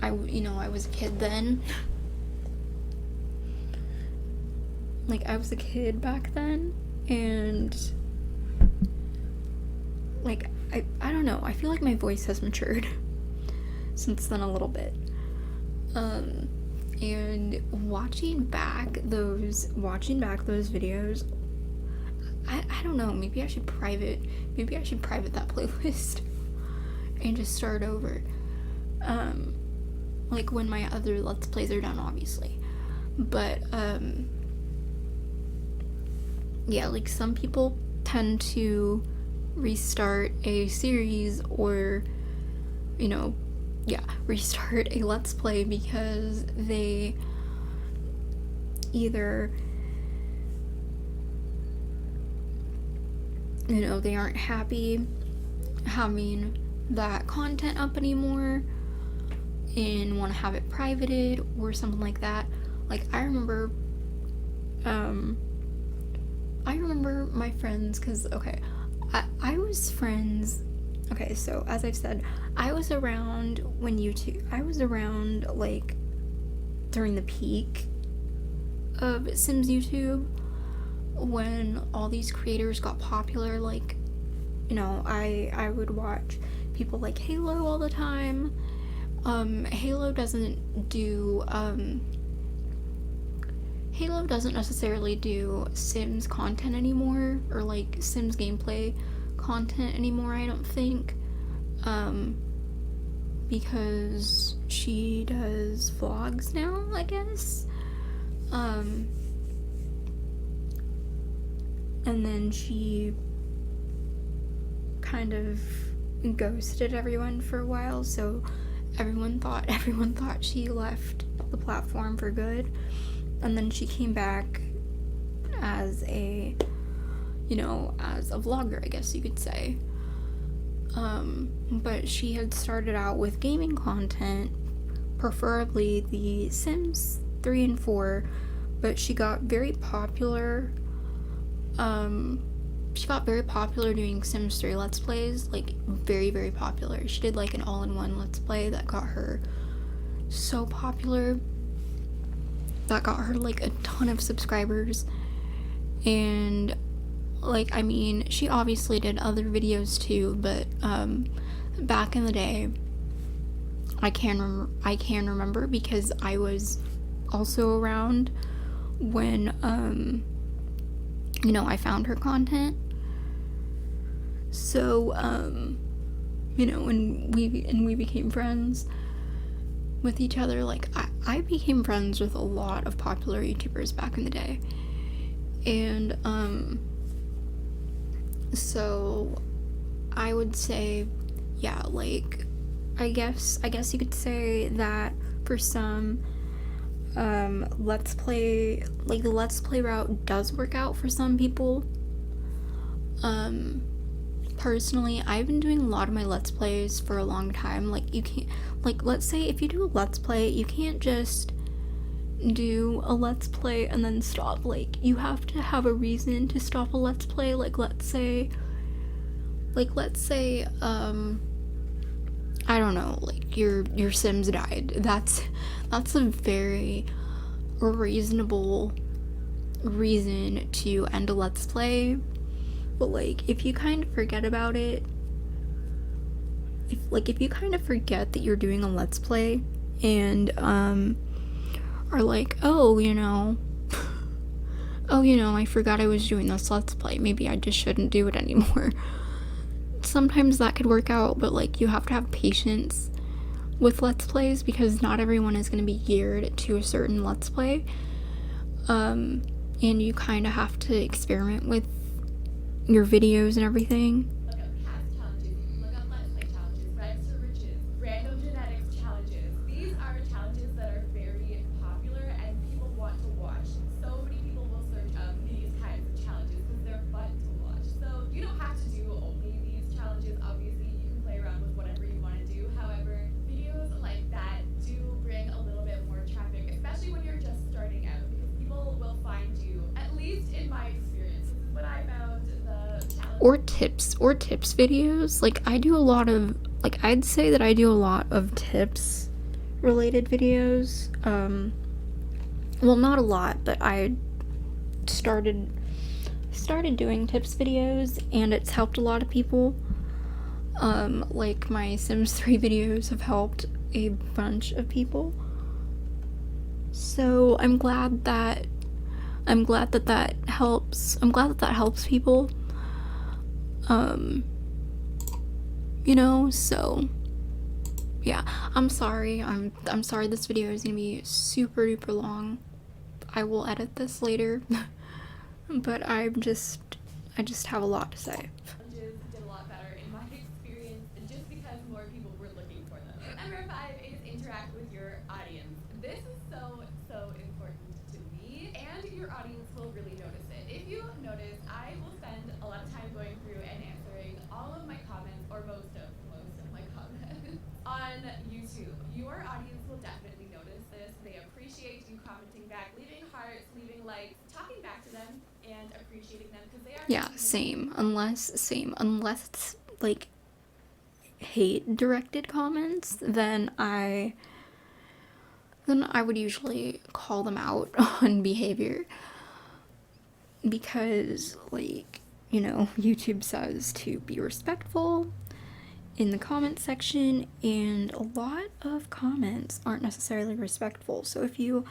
I was a kid then. Like I was a kid back then, and like I don't know, I feel like my voice has matured since then a little bit. And watching back those videos, I don't know, maybe I should private that playlist and just start over. Like when my other Let's Plays are done, obviously. But yeah, like some people tend to restart a series or restart a Let's Play because they either they aren't happy having that content up anymore and want to have it privated or something like that. Like I remember my friends, because I was friends. Okay, so as I've said, I was around like during the peak of Sims YouTube, when all these creators got popular. Like, I would watch people like Halo all the time. Halo doesn't necessarily do Sims content anymore, or like Sims gameplay content anymore, I don't think, because she does vlogs now, I guess, and then she kind of ghosted everyone for a while, so everyone thought she left the platform for good. And then she came back as a vlogger, I guess you could say. But she had started out with gaming content, preferably the Sims 3 and 4, but she got very popular. Doing Sims 3 Let's Plays, like very, very popular. She did like an all-in-one Let's Play that got her so popular. That got her like a ton of subscribers, and like, I mean, she obviously did other videos too, but back in the day, I can remember because I was also around when I found her content. So when we became friends with each other. Like I became friends with a lot of popular YouTubers back in the day, and so I would say, yeah, like I guess you could say that for some Let's Play, like the Let's Play route does work out for some people. Personally, I've been doing a lot of my Let's Plays for a long time. Like, you can't, like, let's say if you do a Let's Play, you can't just do a Let's Play and then stop. Like, you have to have a reason to stop a Let's Play. Like, let's say, I don't know, like, your Sims died. That's a very reasonable reason to end a Let's Play. But like, if you kind of forget about it, if you kind of forget that you're doing a Let's Play and are like, oh, oh, you know, I forgot I was doing this Let's Play. Maybe I just shouldn't do it anymore. Sometimes that could work out, but like you have to have patience with Let's Plays because not everyone is going to be geared to a certain Let's Play. And you kind of have to experiment with your videos and everything. Look up cast challenges, you can look up let's play challenges, rags to riches, random genetics challenges. These are challenges that are very popular and people want to watch. So many people will search up these kinds of challenges because they're fun to watch. So you don't have to do only these challenges. Obviously, you can play around with whatever you want to do. However, videos like that do bring a little bit more traffic, especially when you're just starting out, because people will find you, at least in my experience. This is what I found. Or tips videos. Like I do a lot of, like I'd say that I do a lot of tips related videos. Well, not a lot, but I started doing tips videos and it's helped a lot of people. Like my Sims 3 videos have helped a bunch of people. So I'm glad that that helps. I'm glad that helps people. You know, so yeah, I'm sorry. I'm sorry this video is gonna be super duper long. I will edit this later. But I just have a lot to say. Challenges did a lot better in my experience just because more people were looking for them. Number 5 is interact with your audience. This is so important to me, and your audience will really notice it. If you notice, I will spend a lot of time going through and answering all of my comments, or most of my comments on YouTube. Your audience will definitely notice this. They appreciate you commenting back, leaving hearts, leaving likes, talking back to them, and appreciating them because they are. Yeah, same. Unless it's like hate directed comments, then I would usually call them out on behavior because, like, you know, YouTube says to be respectful in the comment section, and a lot of comments aren't necessarily respectful. So if you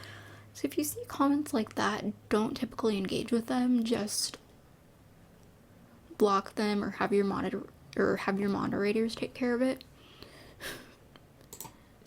see comments like that, don't typically engage with them. Just block them or have your moderators take care of it.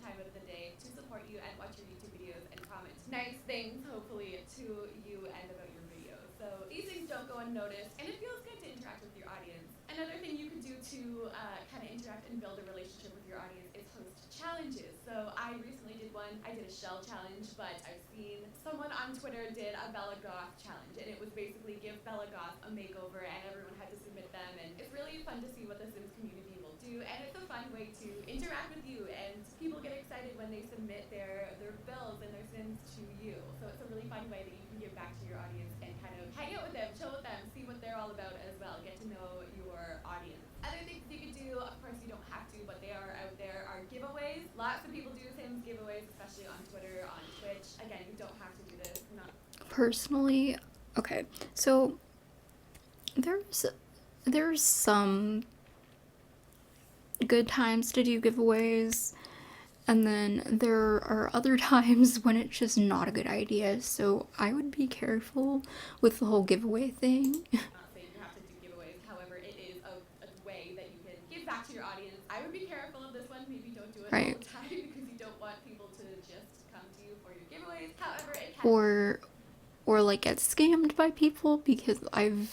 Time of the day to support you and watch your YouTube videos and comment nice things, hopefully, to you and about your videos. So these things don't go unnoticed, and it feels good to interact with your audience. Another thing you can do to kind of interact and build a relationship with your audience is host challenges. So I recently did one. I did a shell challenge, but I've seen someone on Twitter did a Bella Goth challenge, and it was basically give Bella Goth a makeover, and everyone had to submit them, and it's really fun to see what the Sims community will do, and it's a fun way to interact with you, and people get excited when they submit their builds and their Sims to you. So it's a really fun way that you can give back to your audience and kind of hang out with them, chill with them, see what they're all about as well, get to know your audience. Other things you could do, of course you don't have to, but they are out there, are giveaways. Lots of people do Sims giveaways, especially on Twitter, on Twitch. Again, you don't have to do this. Personally, okay, so there's some good times to do giveaways, and then there are other times when it's just not a good idea. So I would be careful with the whole giveaway thing. Not saying you have to do giveaways, however, it is a way that you can give back to your audience. I would be careful of this one. Maybe don't do it all the time because you don't want people to just come to you for your giveaways. However, it can. Or like get scammed by people, because I've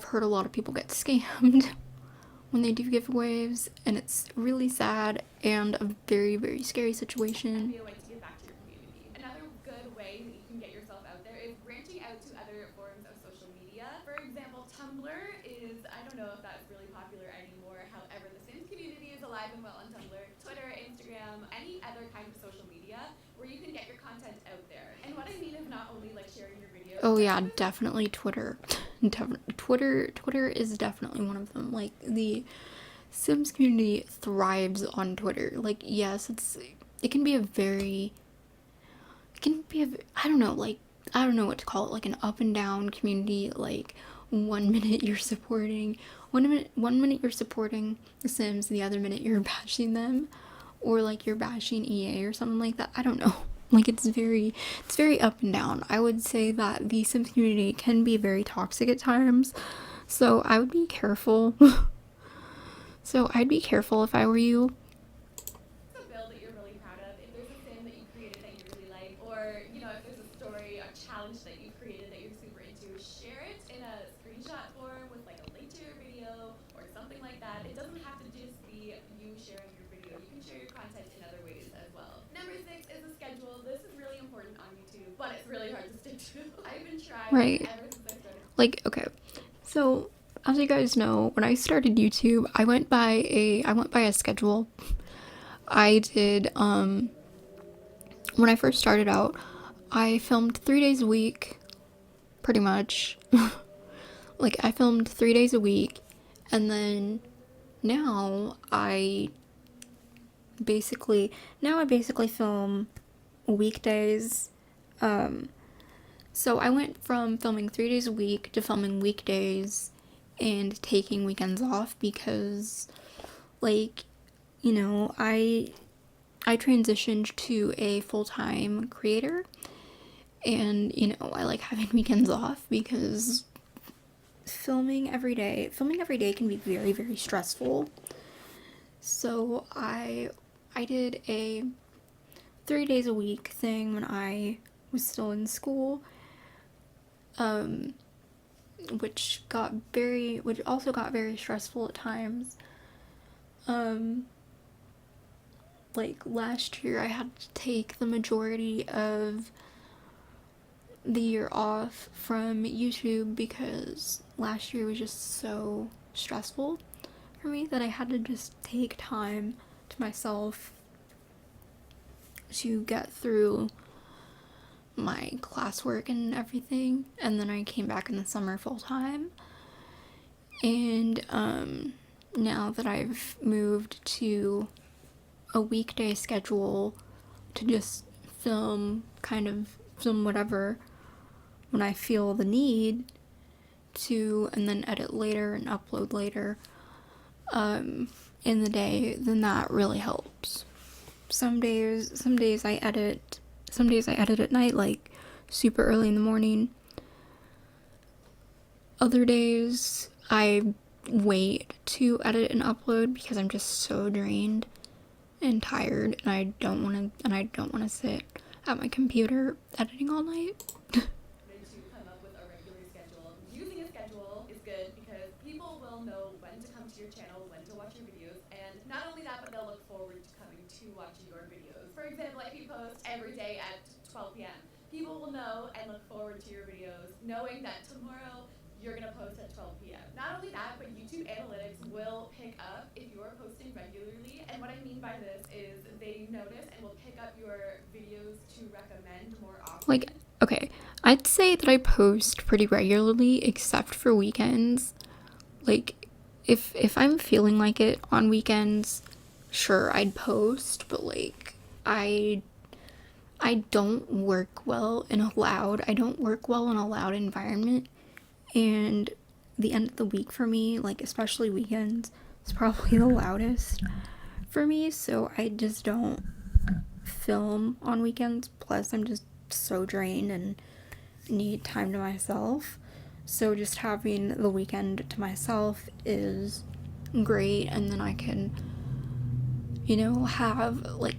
heard a lot of people get scammed when they do giveaways, and it's really sad and a very, very scary situation. Be a way to give back to your community. Another good way that you can get yourself out there is branching out to other forms of social media. For example, Tumblr is, I don't know if that's really popular anymore. However, the Sims community is alive and well on Tumblr, Twitter, Instagram, any other kind of social media where you can get your content out there. And what I mean is not only like sharing your videos. Oh yeah, definitely Twitter. Twitter is definitely one of them. Like, the Sims community thrives on Twitter. Like, yes, it can be I don't know, like, I don't know what to call it, like an up and down community. Like, one minute you're supporting the Sims, the other minute you're bashing them, or like you're bashing EA or something like that. I don't know. Like it's very up and down. I would say that the Sims community can be very toxic at times. So I would be careful. So I'd be careful if I were you. A build that you're really proud of, if there's a sim that you created that you really like, or if there's a story, a challenge that you created that you're super into, share it in a screenshot form with like a link to your video or something like that. It doesn't have to just be you sharing your video. You can share your content in other ways as well. Number 6 is a schedule. This is really important on YouTube, but it's really hard to stick to. I've been trying Right. ever since I started. Like, okay. So, as you guys know, when I started YouTube, I went by a schedule. I did when I first started out, I filmed 3 days a week, pretty much. Like I filmed 3 days a week, and then now I basically film weekdays. So I went from filming 3 days a week to filming weekdays and taking weekends off because, like, I transitioned to a full-time creator, and I like having weekends off because filming every day can be very, very stressful. So I did a 3 days a week thing when I was still in school, um which also got very stressful at times. um like last year I had to take the majority of the year off from YouTube because last year was just so stressful for me that I had to just take time to myself to get through my classwork and everything. And then I came back in the summer full time. And now that I've moved to a weekday schedule to just film whatever when I feel the need to, and then edit later and upload later in the day, then that really helps. Some days I edit at night, like super early in the morning. Other days I wait to edit and upload because I'm just so drained and tired, and I don't want to sit at my computer editing all night. To come up with a regular schedule. Using a schedule is good because people will know when to come to your channel, when to watch your videos, and not only that, but they'll look forward to coming to watch your videos. For example, if you post every day at 12 p.m., people will know and look forward to your videos, knowing that tomorrow you're gonna post at 12 p.m. Not only that, but YouTube analytics will pick up if you're posting regularly. And what I mean by this is they notice and will pick up your videos to recommend more often. Like, okay, I'd say that I post pretty regularly except for weekends. Like, if I'm feeling like it on weekends, sure, I'd post, but like I don't work well in a loud environment, and the end of the week for me, like especially weekends, is probably the loudest for me, so I just don't film on weekends. Plus I'm just so drained and need time to myself. So just having the weekend to myself is great, and then I can, have like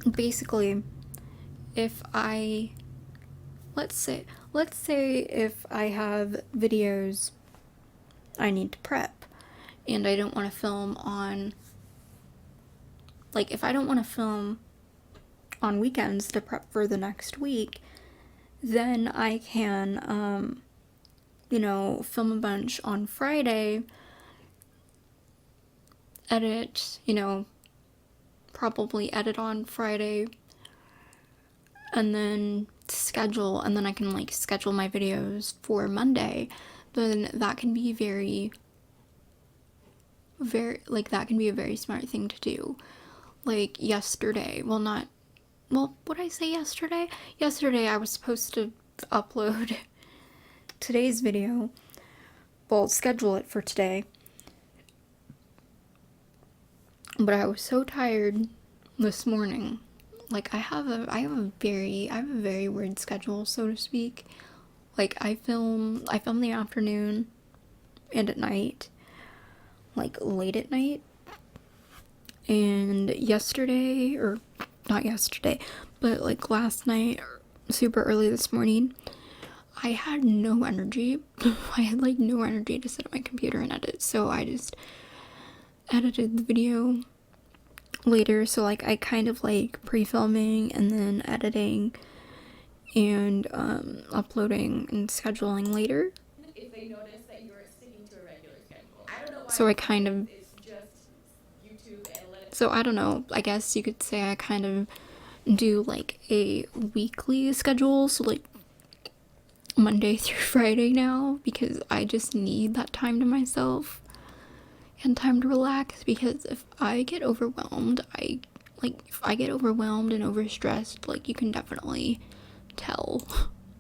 basically if I let's say if I have videos I need to prep and I don't want to film on, like, if I don't want to film on weekends to prep for the next week, then I can film a bunch on Friday, edit, probably edit on Friday, and then I can like schedule my videos for Monday. Then that can be that can be a very smart thing to do. Like yesterday, what did I say yesterday? Yesterday I was supposed to upload today's video, well, schedule it for today, but I was so tired this morning, like I have a very weird schedule, so to speak. Like I film the afternoon and at night, like late at night. And yesterday, or not yesterday, but like last night, super early this morning, I had no energy. I had like no energy to sit at my computer and edit, so I just edited the video later. So like I kind of like pre-filming and then editing and uploading and scheduling later. If they notice that you're sticking to a regular schedule. I don't know why So I kind of it's just YouTube analytics. so I don't know. I guess you could say I kind of do like a weekly schedule, so like Monday through Friday now, because I just need that time to myself and time to relax. Because if I get overwhelmed, if I get overwhelmed and overstressed, like you can definitely tell.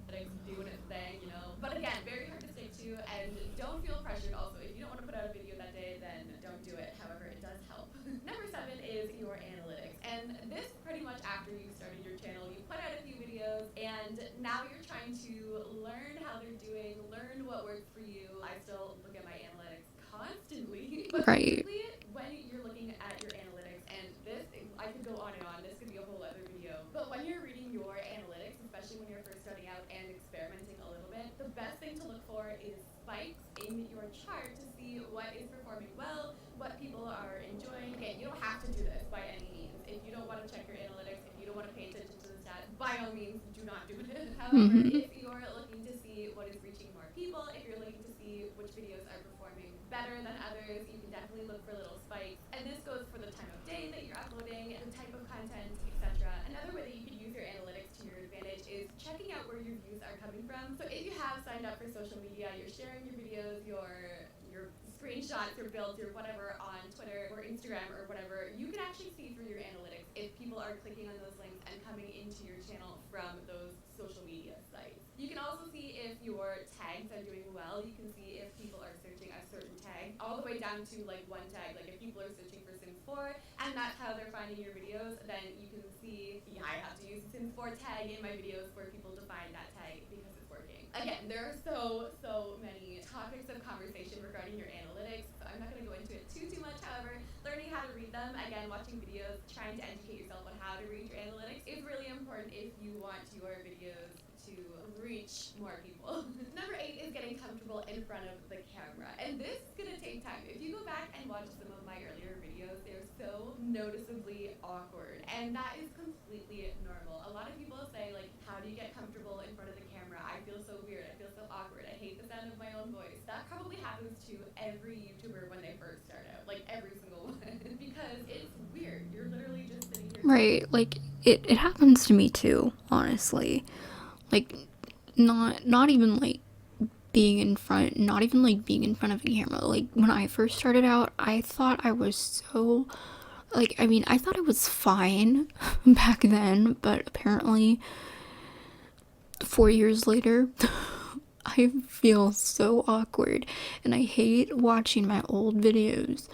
Doing its thing, you know. But again, very hard to stick to, and don't feel pressured. Also, if you don't want to put out a video that day, then don't do it. However, it does help. Number 7 is your analytics, and this pretty much after you started your channel, you put out a few videos, and now you're trying to learn how they're doing, learn what works for you. I still look at my analytics constantly, but Right. basically, when you're looking at your analytics, and this, I could go on and on. This could be a whole other video, but when you're reading your analytics, especially when you're first starting out and experimenting a little bit, the best thing to look for is spikes in your chart to see what is performing well, what people are enjoying. Again, you don't have to do this by any means. If you don't want to check your analytics, if you don't want to pay attention to the stats, by all means, do not do it. However, if you're looking to see what is reaching more people, if you're looking to see which videos are performing better than others, you can definitely look for little spikes. And this goes for the time of day that you're uploading, the type of content, etc. Another way that you can use your analytics to your advantage is checking out where your views are coming from. So if you have signed up for social media, you're sharing your videos, your screenshots, your builds, your whatever on Twitter or Instagram or whatever, you can actually see through your analytics if people are clicking on those links and coming into your channel from those social media sites. You can also see if your tags are doing well. You can see if people are searching a certain tag, all the way down to like one tag. Like if people are searching for Sims 4 and that's how they're finding your videos, then you can see, yeah, I have to use the Sims 4 tag in my videos for people to find that tag because it's working. Again, there are so many topics of conversation regarding your analytics, so I'm not going to go into it too much. However, learning how to read them, again, watching videos, trying to educate yourself on how to read your analytics is really important if you want your videos to reach more people. Number 8 is getting comfortable in front of the camera, and this is going to take time. If you go back and watch some of my earlier videos, they're so noticeably awkward, and that is completely normal. A lot of people say, like, how do you get comfortable in front of the camera? I feel so weird, I feel so awkward, I hate the sound of my own voice. That probably happens to every YouTuber when they first start out, like every single one, because it's weird. You're literally just sitting here. Right. Like it happens to me too, honestly. Like not even like being in front, not even like being in front of a camera. Like when I first started out, I thought I was so like I mean, I thought it was fine back then, but apparently 4 years later, I feel so awkward and I hate watching my old videos.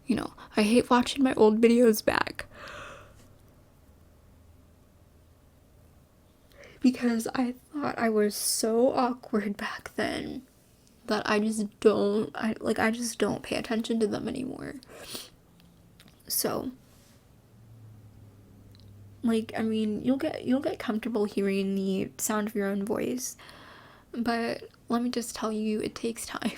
You know, I hate watching my old videos back. Because I thought I was so awkward back then that I just don't pay attention to them anymore. So like I mean, you'll get comfortable hearing the sound of your own voice, but let me just tell you, it takes time.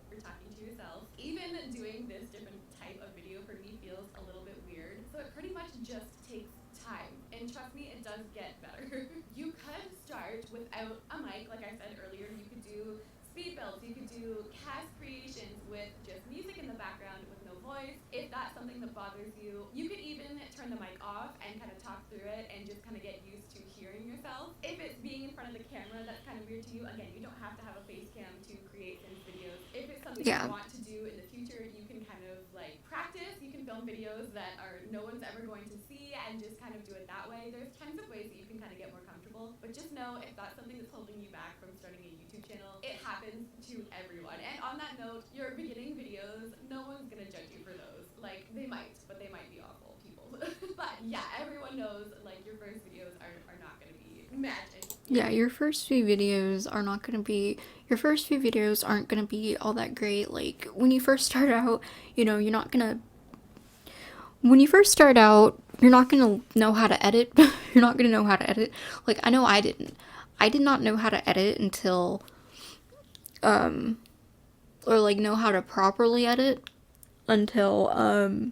You're talking to yourself. Even doing this different type of video for me feels a little bit weird. So it pretty much just takes time. And trust me, it does get better. You could start without a mic, like I said earlier. You could do speed builds. You could do cast creations with just music in the background with no voice. If that's something that bothers you, you could even turn the mic off and kind of talk through it and just kind of get used to hearing yourself. If it's being in front of the camera that's kind of weird to you, again, you don't have to have a face cam to create these videos. If it's something Yeah. you want to do in the future, you can kind of like practice. You can film videos that are no one's ever going to see and just kind of do it that way. There's tons of ways that you can kind of get more comfortable, but just know if that's something that's holding you back from starting a YouTube channel, it happens to everyone. And on that note, your beginning videos, no one's gonna judge you for those. Like, they might, but they might be awful people. But yeah, everyone knows like your first videos are not gonna be magic. Yeah, your first few videos are not gonna be, your first few videos aren't gonna be all that great. Like, when you first start out, you know, you're not gonna, when you first start out, you're not gonna know how to edit. You're not gonna know how to edit. Like, I know I didn't. I did not know how to edit until, or like know how to properly edit until,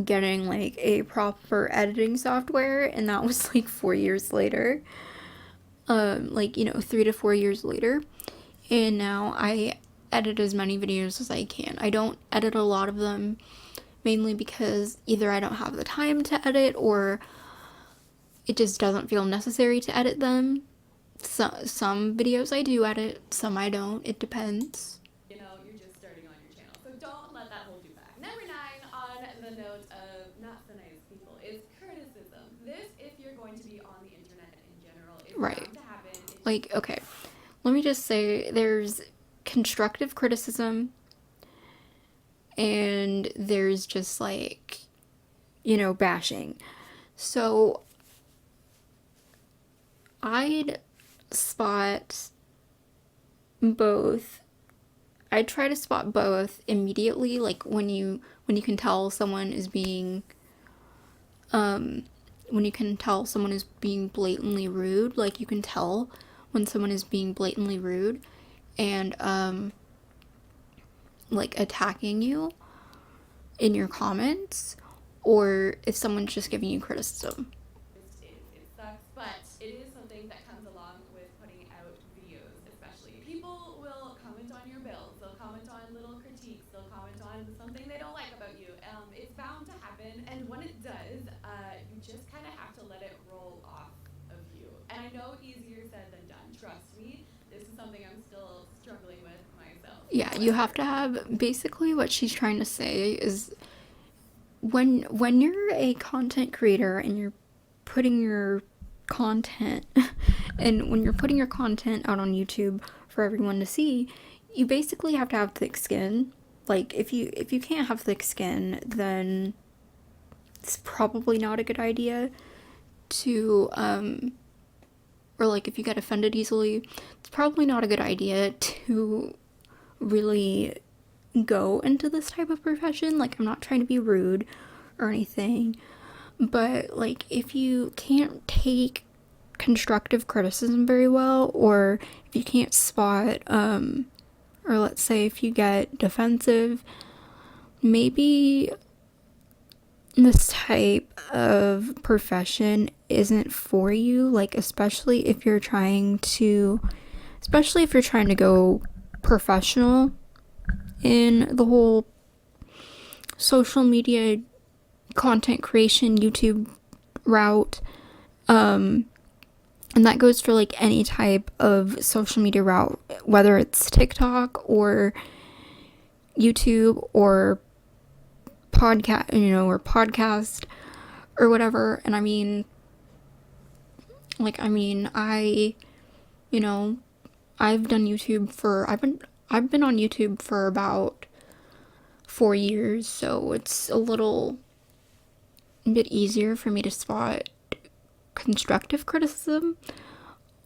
getting like a proper editing software, and that was like 4 years later. Like, you know, 3 to 4 years later. And now I edit as many videos as I can. I don't edit a lot of them, mainly because either I don't have the time to edit or it just doesn't feel necessary to edit them. Some videos I do edit, some I don't. It depends. You know, you're just starting on your channel. So don't let that hold you back. Number 9 on the note of not so nice people is criticism. This, if you're going to be on the internet in general, is Right. bound to happen. Like, okay, let me just say there's constructive criticism and there's just like, you know, bashing. So I'd spot both. I try to spot both immediately, like when you can tell someone is being when you can tell someone is being blatantly rude, like you can tell when someone is being blatantly rude and like attacking you in your comments, or if someone's just giving you criticism. It sucks, but it is something that comes along with putting out videos, especially. People will comment on your builds, they'll comment on little critiques, they'll comment on something they don't like about you. It's bound to happen, and when it does, you just kind of have to let it roll off of you. And I know easier said than done, trust me. This is something I'm still struggling with myself. Yeah, you have to have, basically what she's trying to say is when you're a content creator and you're putting your content and when you're putting your content out on YouTube for everyone to see, you basically have to have thick skin. Like, if you can't have thick skin, then it's probably not a good idea to or like if you get offended easily, it's probably not a good idea to really go into this type of profession. Like, I'm not trying to be rude or anything, but like if you can't take constructive criticism very well, or if you can't spot or let's say if you get defensive, maybe this type of profession isn't for you. Like, especially if you're trying to go professional in the whole social media content creation YouTube route. And that goes for like any type of social media route, whether it's TikTok or YouTube or podcast or whatever. And I mean I've done YouTube for I've been on YouTube for about 4 years, so it's a little bit easier for me to spot constructive criticism,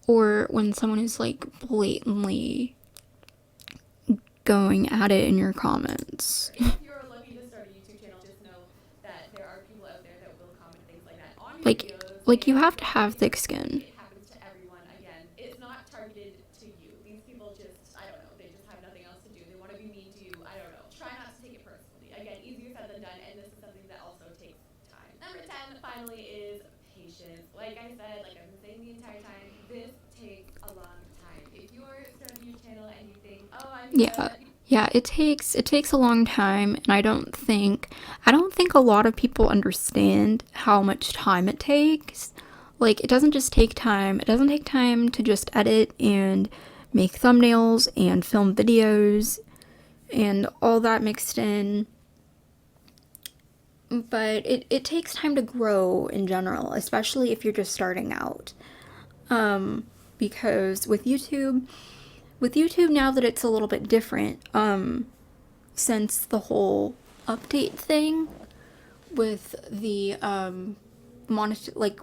or when someone is like blatantly going at it in your comments. If you're looking to start a YouTube channel, just know that there are people out there that will comment things like that on your videos. Like you have to have thick skin. It happens to everyone. Again, it's not targeted to you. These people just, I don't know, they just have nothing else to do. They want to be mean to you. I don't know. Try not to take it personally. Again, easier said than done, and this is something that also takes time. Number 10, finally, is patience. Like I said, like I've been saying the entire time, this takes a long time. If you're starting your channel and you think, oh, I'm Yeah, it takes a long time, and I don't think a lot of people understand how much time it takes. Like, it doesn't just take time. It doesn't take time to just edit and make thumbnails and film videos and all that mixed in. But it takes time to grow in general, especially if you're just starting out. Because with YouTube now that it's a little bit different, since the whole update thing with the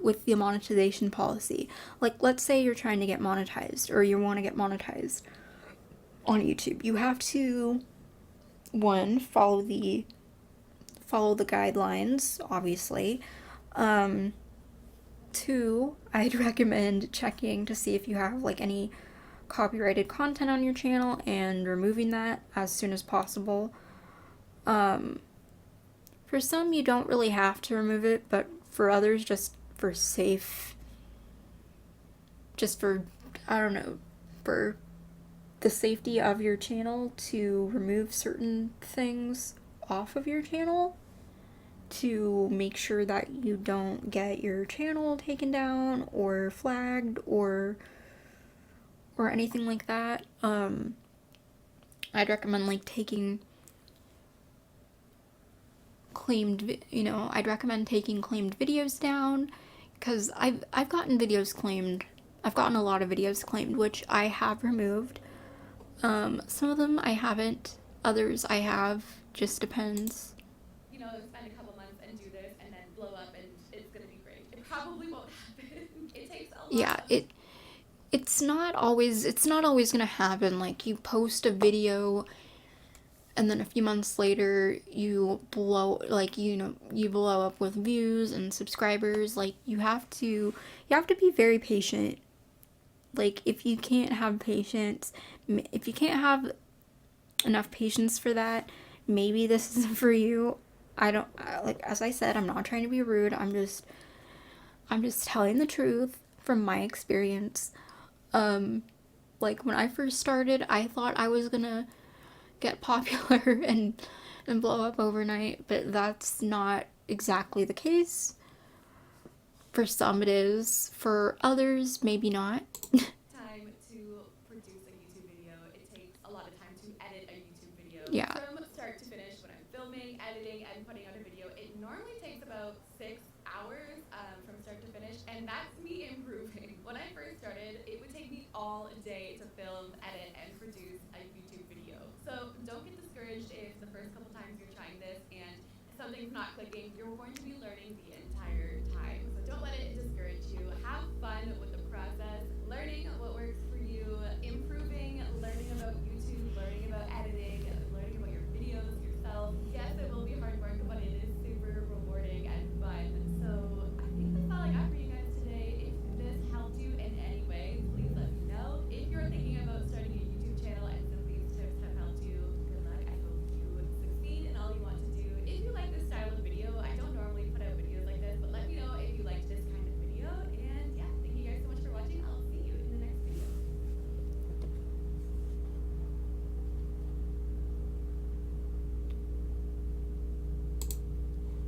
with the monetization policy. Like, let's say you're trying to get monetized, or you want to get monetized on YouTube. You have to, one, follow the guidelines, obviously. Two, I'd recommend checking to see if you have like any copyrighted content on your channel and removing that as soon as possible. For some, you don't really have to remove it, but for others, just for I don't know, for the safety of your channel, to remove certain things off of your channel, to make sure that you don't get your channel taken down or flagged or anything like that. I'd recommend like taking claimed videos down, because I've gotten videos claimed. I've gotten a lot of videos claimed, which I have removed. Some of them I haven't, others I have, just depends. You know, spend a couple months and do this and then blow up and it's gonna be great. It probably won't happen. It takes a lot. Yeah, it's not always gonna happen. Like, you post a video and then a few months later you blow up with views and subscribers. Like, you have to be very patient. Like, if you can't have enough patience for that, maybe this isn't for you. As I said, I'm not trying to be rude. I'm just telling the truth from my experience. Like, when I first started, I thought I was gonna get popular and blow up overnight, but that's not exactly the case. For some it is, for others maybe not. Time to produce a YouTube video. It takes a lot of time to edit a YouTube video. Yeah. From start to finish, when I'm filming, editing, and putting out a video, it normally takes about 6 hours from start to finish, and that's me improving. When I first started, it would take me all day to film, edit, and produce a YouTube video. So don't get discouraged if the first couple times you're trying this and something's not clicking. You're going to be learning the entire time. So don't let it discourage you. Have fun with the process, learning what works for you, improving, learning about YouTube, learning about editing, learning about your videos yourself. Yes, it will be hard work, but it is super rewarding and fun. So I think that's all I got for you guys today. If this helped you in any way, please let me know. If you're thinking about starting a YouTube channel and some of these tips have helped you, good luck. I hope you succeed in all you want to do. If you like this style of video, I don't normally put out videos like this, but let me know if you liked this kind of video. And yeah, thank you guys so much for watching. I'll see you in the next video.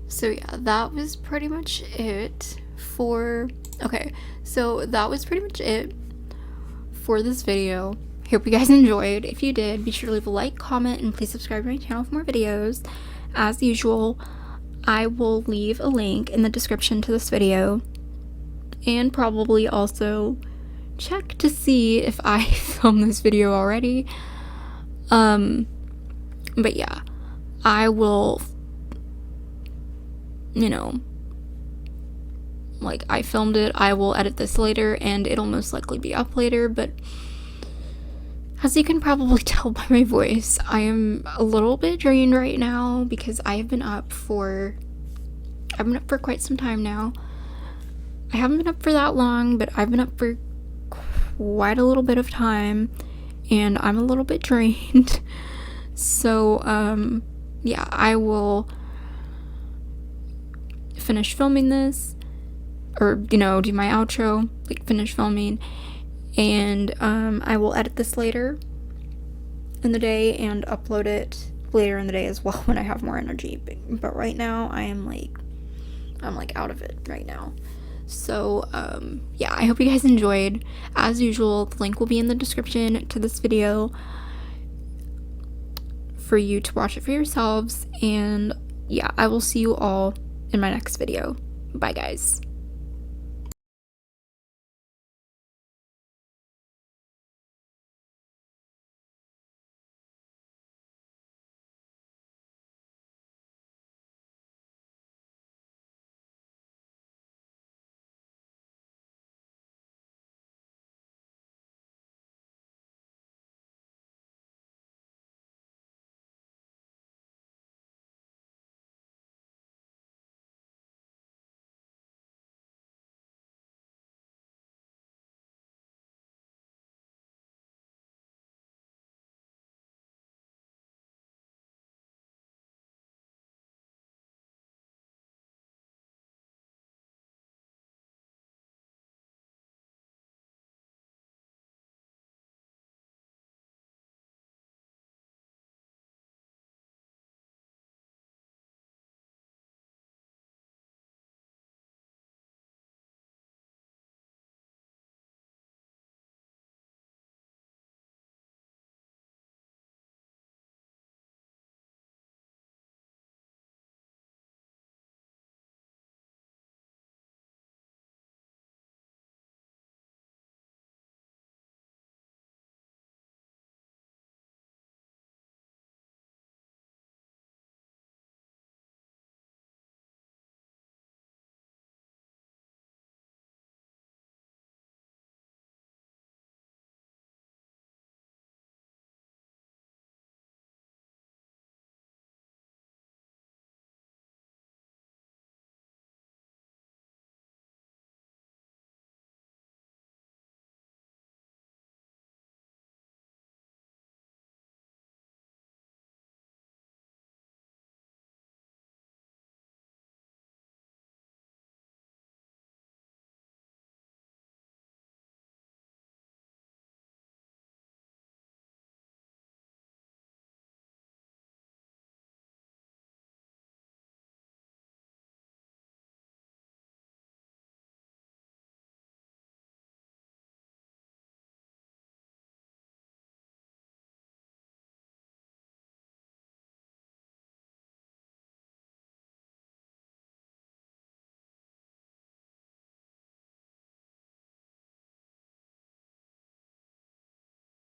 So yeah, that was pretty much it for this video. Hope you guys enjoyed. If you did, be sure to leave a like, comment, and please subscribe to my channel for more videos. As usual, I will leave a link in the description to this video, and probably also check to see if I filmed this video already. But yeah, I will, I filmed it. I will edit this later, and it'll most likely be up later, but as you can probably tell by my voice, I am a little bit drained right now because I've been up for quite some time now. I haven't been up for that long, but I've been up for quite a little bit of time, and I'm a little bit drained. So, yeah, I will finish filming this, or, do my outro, finish filming, and I will edit this later in the day and upload it later in the day as well when I have more energy. But right now I'm out of it right now. So yeah, I hope you guys enjoyed. As usual, the link will be in the description to this video for you to watch it for yourselves. And yeah, I will see you all in my next video. Bye guys.